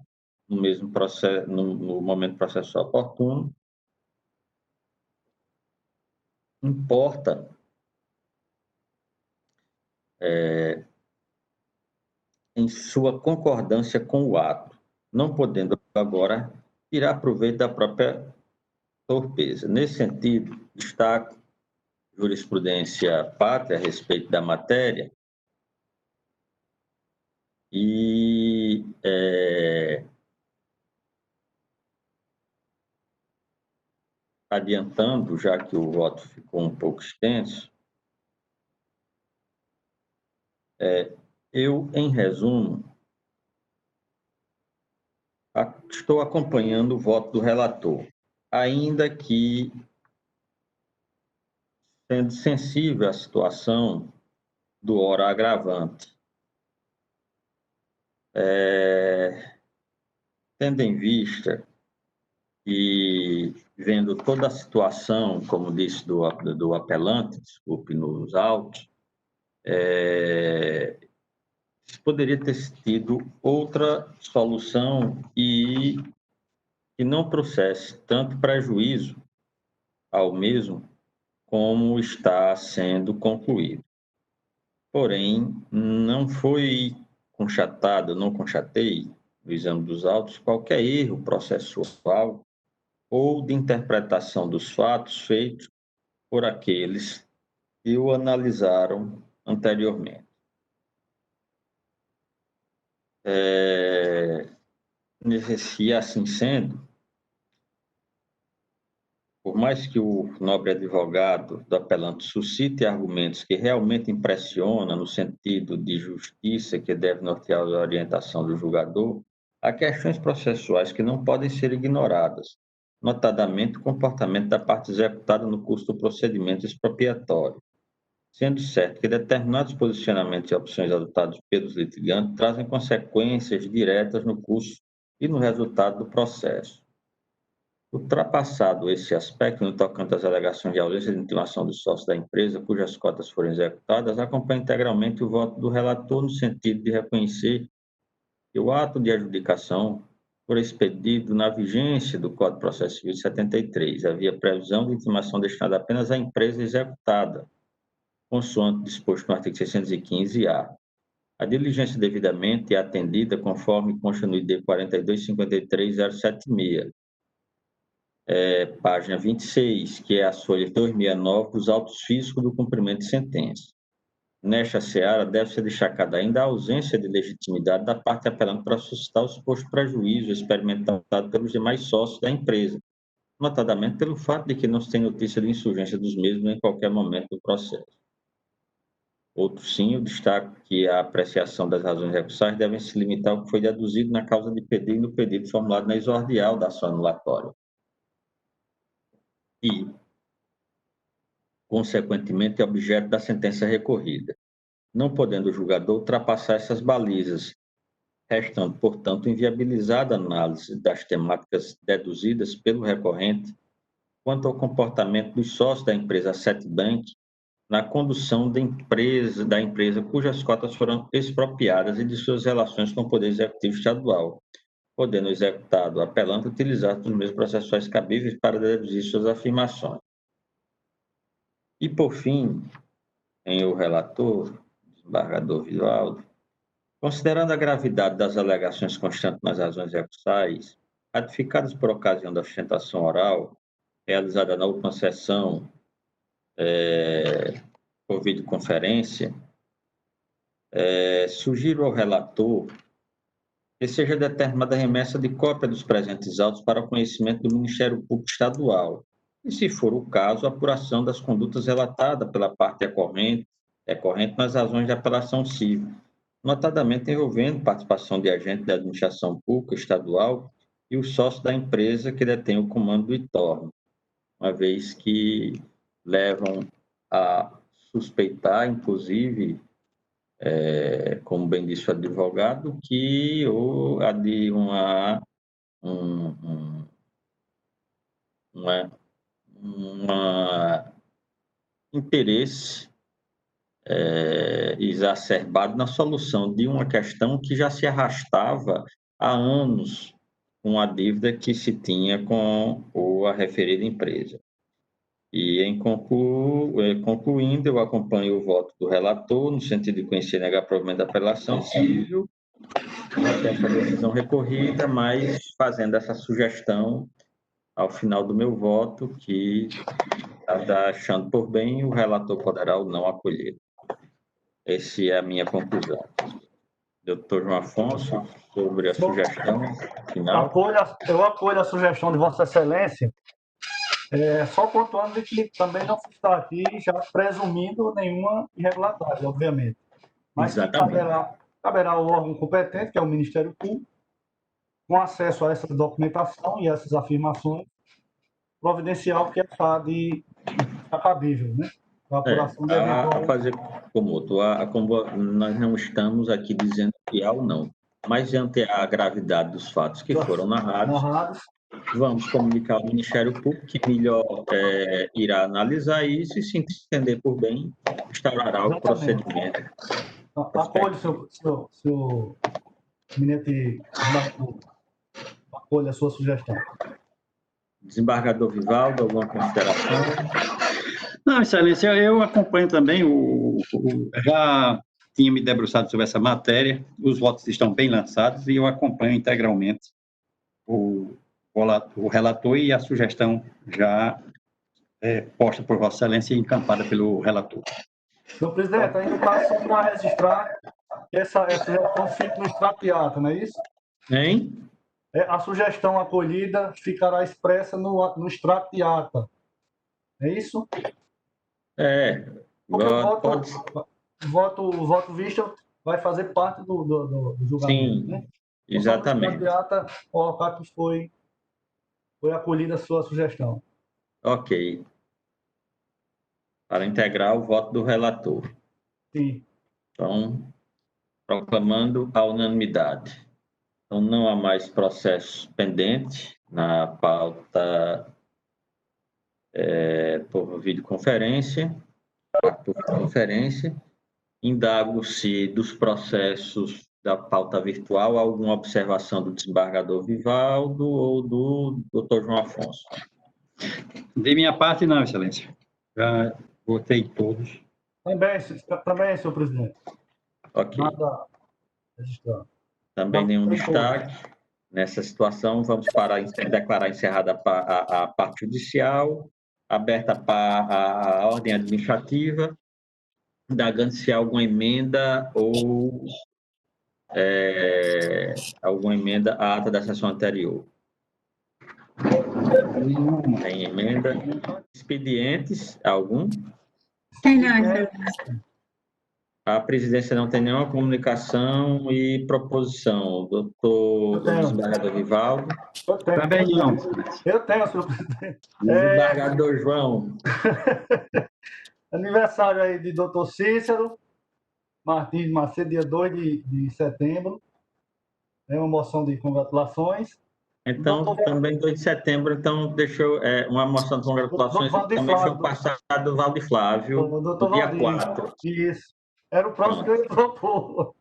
no mesmo processo, no momento processual oportuno, importa em sua concordância com o ato, não podendo agora tirar proveito da própria torpeza. Nesse sentido, destaco jurisprudência pátria a respeito da matéria e adiantando, já que o voto ficou um pouco extenso, eu, em resumo, estou acompanhando o voto do relator, ainda que, sendo sensível à situação do ora agravante, tendo em vista e vendo toda a situação, como disse, do apelante, desculpe, nos autos, poderia ter tido outra solução e que não trouxesse tanto prejuízo ao mesmo como está sendo concluído. Porém, não foi conchatado, não conchatei, no exame dos autos, qualquer erro processual ou de interpretação dos fatos feitos por aqueles que o analisaram anteriormente. E assim sendo, por mais que o nobre advogado do apelante suscite argumentos que realmente impressionam no sentido de justiça que deve nortear a orientação do julgador, há questões processuais que não podem ser ignoradas, notadamente o comportamento da parte executada no curso do procedimento expropriatório, sendo certo que determinados posicionamentos e opções adotados pelos litigantes trazem consequências diretas no curso e no resultado do processo. Ultrapassado esse aspecto, no tocante às alegações de ausência de intimação dos sócios da empresa cujas cotas foram executadas, acompanha integralmente o voto do relator no sentido de reconhecer que o ato de adjudicação foi expedido na vigência do Código de Processo Civil de 73. Havia previsão de intimação destinada apenas à empresa executada, consoante disposto no artigo 615-A. A diligência devidamente é atendida conforme consta no ID 4253-076, página 26, que é as folhas 269 dos autos físicos do cumprimento de sentença. Nesta seara, deve-se destacar ainda a ausência de legitimidade da parte apelante para suscitar o suposto prejuízo experimentado pelos demais sócios da empresa, notadamente pelo fato de que não se tem notícia de insurgência dos mesmos em qualquer momento do processo. Outro sim, eu destaco que a apreciação das razões recursais devem se limitar ao que foi deduzido na causa de pedido e no pedido formulado na exordial da ação anulatória. E, consequentemente, é objeto da sentença recorrida, não podendo o julgador ultrapassar essas balizas, restando, portanto, inviabilizada a análise das temáticas deduzidas pelo recorrente quanto ao comportamento dos sócios da empresa Setbank na condução da empresa cujas cotas foram expropriadas e de suas relações com o Poder Executivo Estadual. podendo o executado apelante utilizar os meios processuais cabíveis para deduzir suas afirmações. E, por fim, em o relator, desembargador Vivaldo, considerando a gravidade das alegações constantes nas razões recursais, ratificadas por ocasião da sustentação oral, realizada na última sessão por videoconferência, sugiro ao relator que seja determinada a remessa de cópia dos presentes autos para conhecimento do Ministério Público Estadual, e, se for o caso, a apuração das condutas relatadas pela parte recorrente nas razões de apelação civil, notadamente envolvendo participação de agentes da administração pública estadual e os sócios da empresa que detém o comando do ITORM, uma vez que levam a suspeitar, inclusive, como bem disse o advogado, que há de interesse exacerbado na solução de uma questão que já se arrastava há anos com a dívida que se tinha com a referida empresa. E, concluindo, eu acompanho o voto do relator, no sentido de conhecer e negar provimento da apelação civil, até essa decisão recorrida, mas fazendo essa sugestão ao final do meu voto, que, achando por bem, o relator poderá ou não acolher. Essa é a minha conclusão. Doutor João Afonso, sobre a sugestão final. Eu acolho a sugestão de Vossa Excelência, só pontuando de que também não se está aqui já presumindo nenhuma irregularidade, obviamente. Mas caberá ao órgão competente, que é o Ministério Público, com acesso a essa documentação e essas afirmações, providenciar o que está cabível, né? A apuração de eventual... fazer comoto. Nós não estamos aqui dizendo que há ou não, mas diante a gravidade dos fatos que foram narrados, vamos comunicar ao Ministério Público, que melhor irá analisar isso e, se entender por bem, instaurará o procedimento. Acolhe, seu eminente relator, acolhe a sua sugestão. Desembargador Vivaldo, alguma consideração? Não, Excelência, eu acompanho também, já tinha me debruçado sobre essa matéria, os votos estão bem lançados e eu acompanho integralmente o relator e a sugestão já posta por Vossa Excelência e encampada pelo relator. Senhor presidente, ainda está só para registrar que essa sugestão fica no extrato, não é isso? Hein? A sugestão acolhida ficará expressa no extrato de ata. É isso? O voto visto vai fazer parte do julgamento. Sim, né? exatamente. De ata, colocar que foi acolhida a sua sugestão. Ok. Para integrar o voto do relator. Sim. Então, proclamando a unanimidade. Então, não há mais processos pendentes na pauta por videoconferência. Indago-se dos processos da pauta virtual alguma observação do desembargador Vivaldo ou do doutor João Afonso. De minha parte, não, Excelência. Já votei todos. Também, senhor presidente. Ok. Nada registrado. Também nenhum destaque. Nessa situação, vamos declarar encerrada a parte judicial, aberta a ordem administrativa, indagando-se alguma emenda ou alguma emenda à ata da sessão anterior. Tem emenda. Expedientes, algum? Tem não, Excelência. A presidência não tem nenhuma comunicação e proposição. Doutor desembargador Vivaldo? Também não. Eu tenho, senhor presidente. Desembargador João. Aniversário aí de doutor Cícero Martins Macedo, dia 2 de setembro. É uma moção de congratulações. Então, também 2 de setembro, então deixou uma moção de congratulações, também deixou passar do Valde Flávio, do dia Valdir. 4. Isso. Era o próximo que eu ia propor.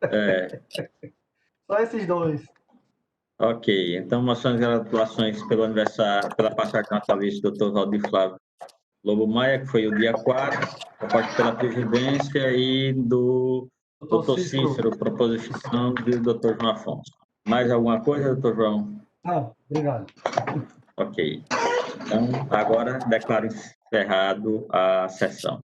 Só esses dois. Ok, então moções e gratulações pelo aniversário, pela passagem natalícia do Dr. Valdir Flávio Lobo Maia, que foi o dia 4, proposta pela presidência, e do Dr. Cícero, proposição do Dr. João Afonso. Mais alguma coisa, Dr. João? Não, obrigado. Ok. Então, agora declaro encerrado a sessão.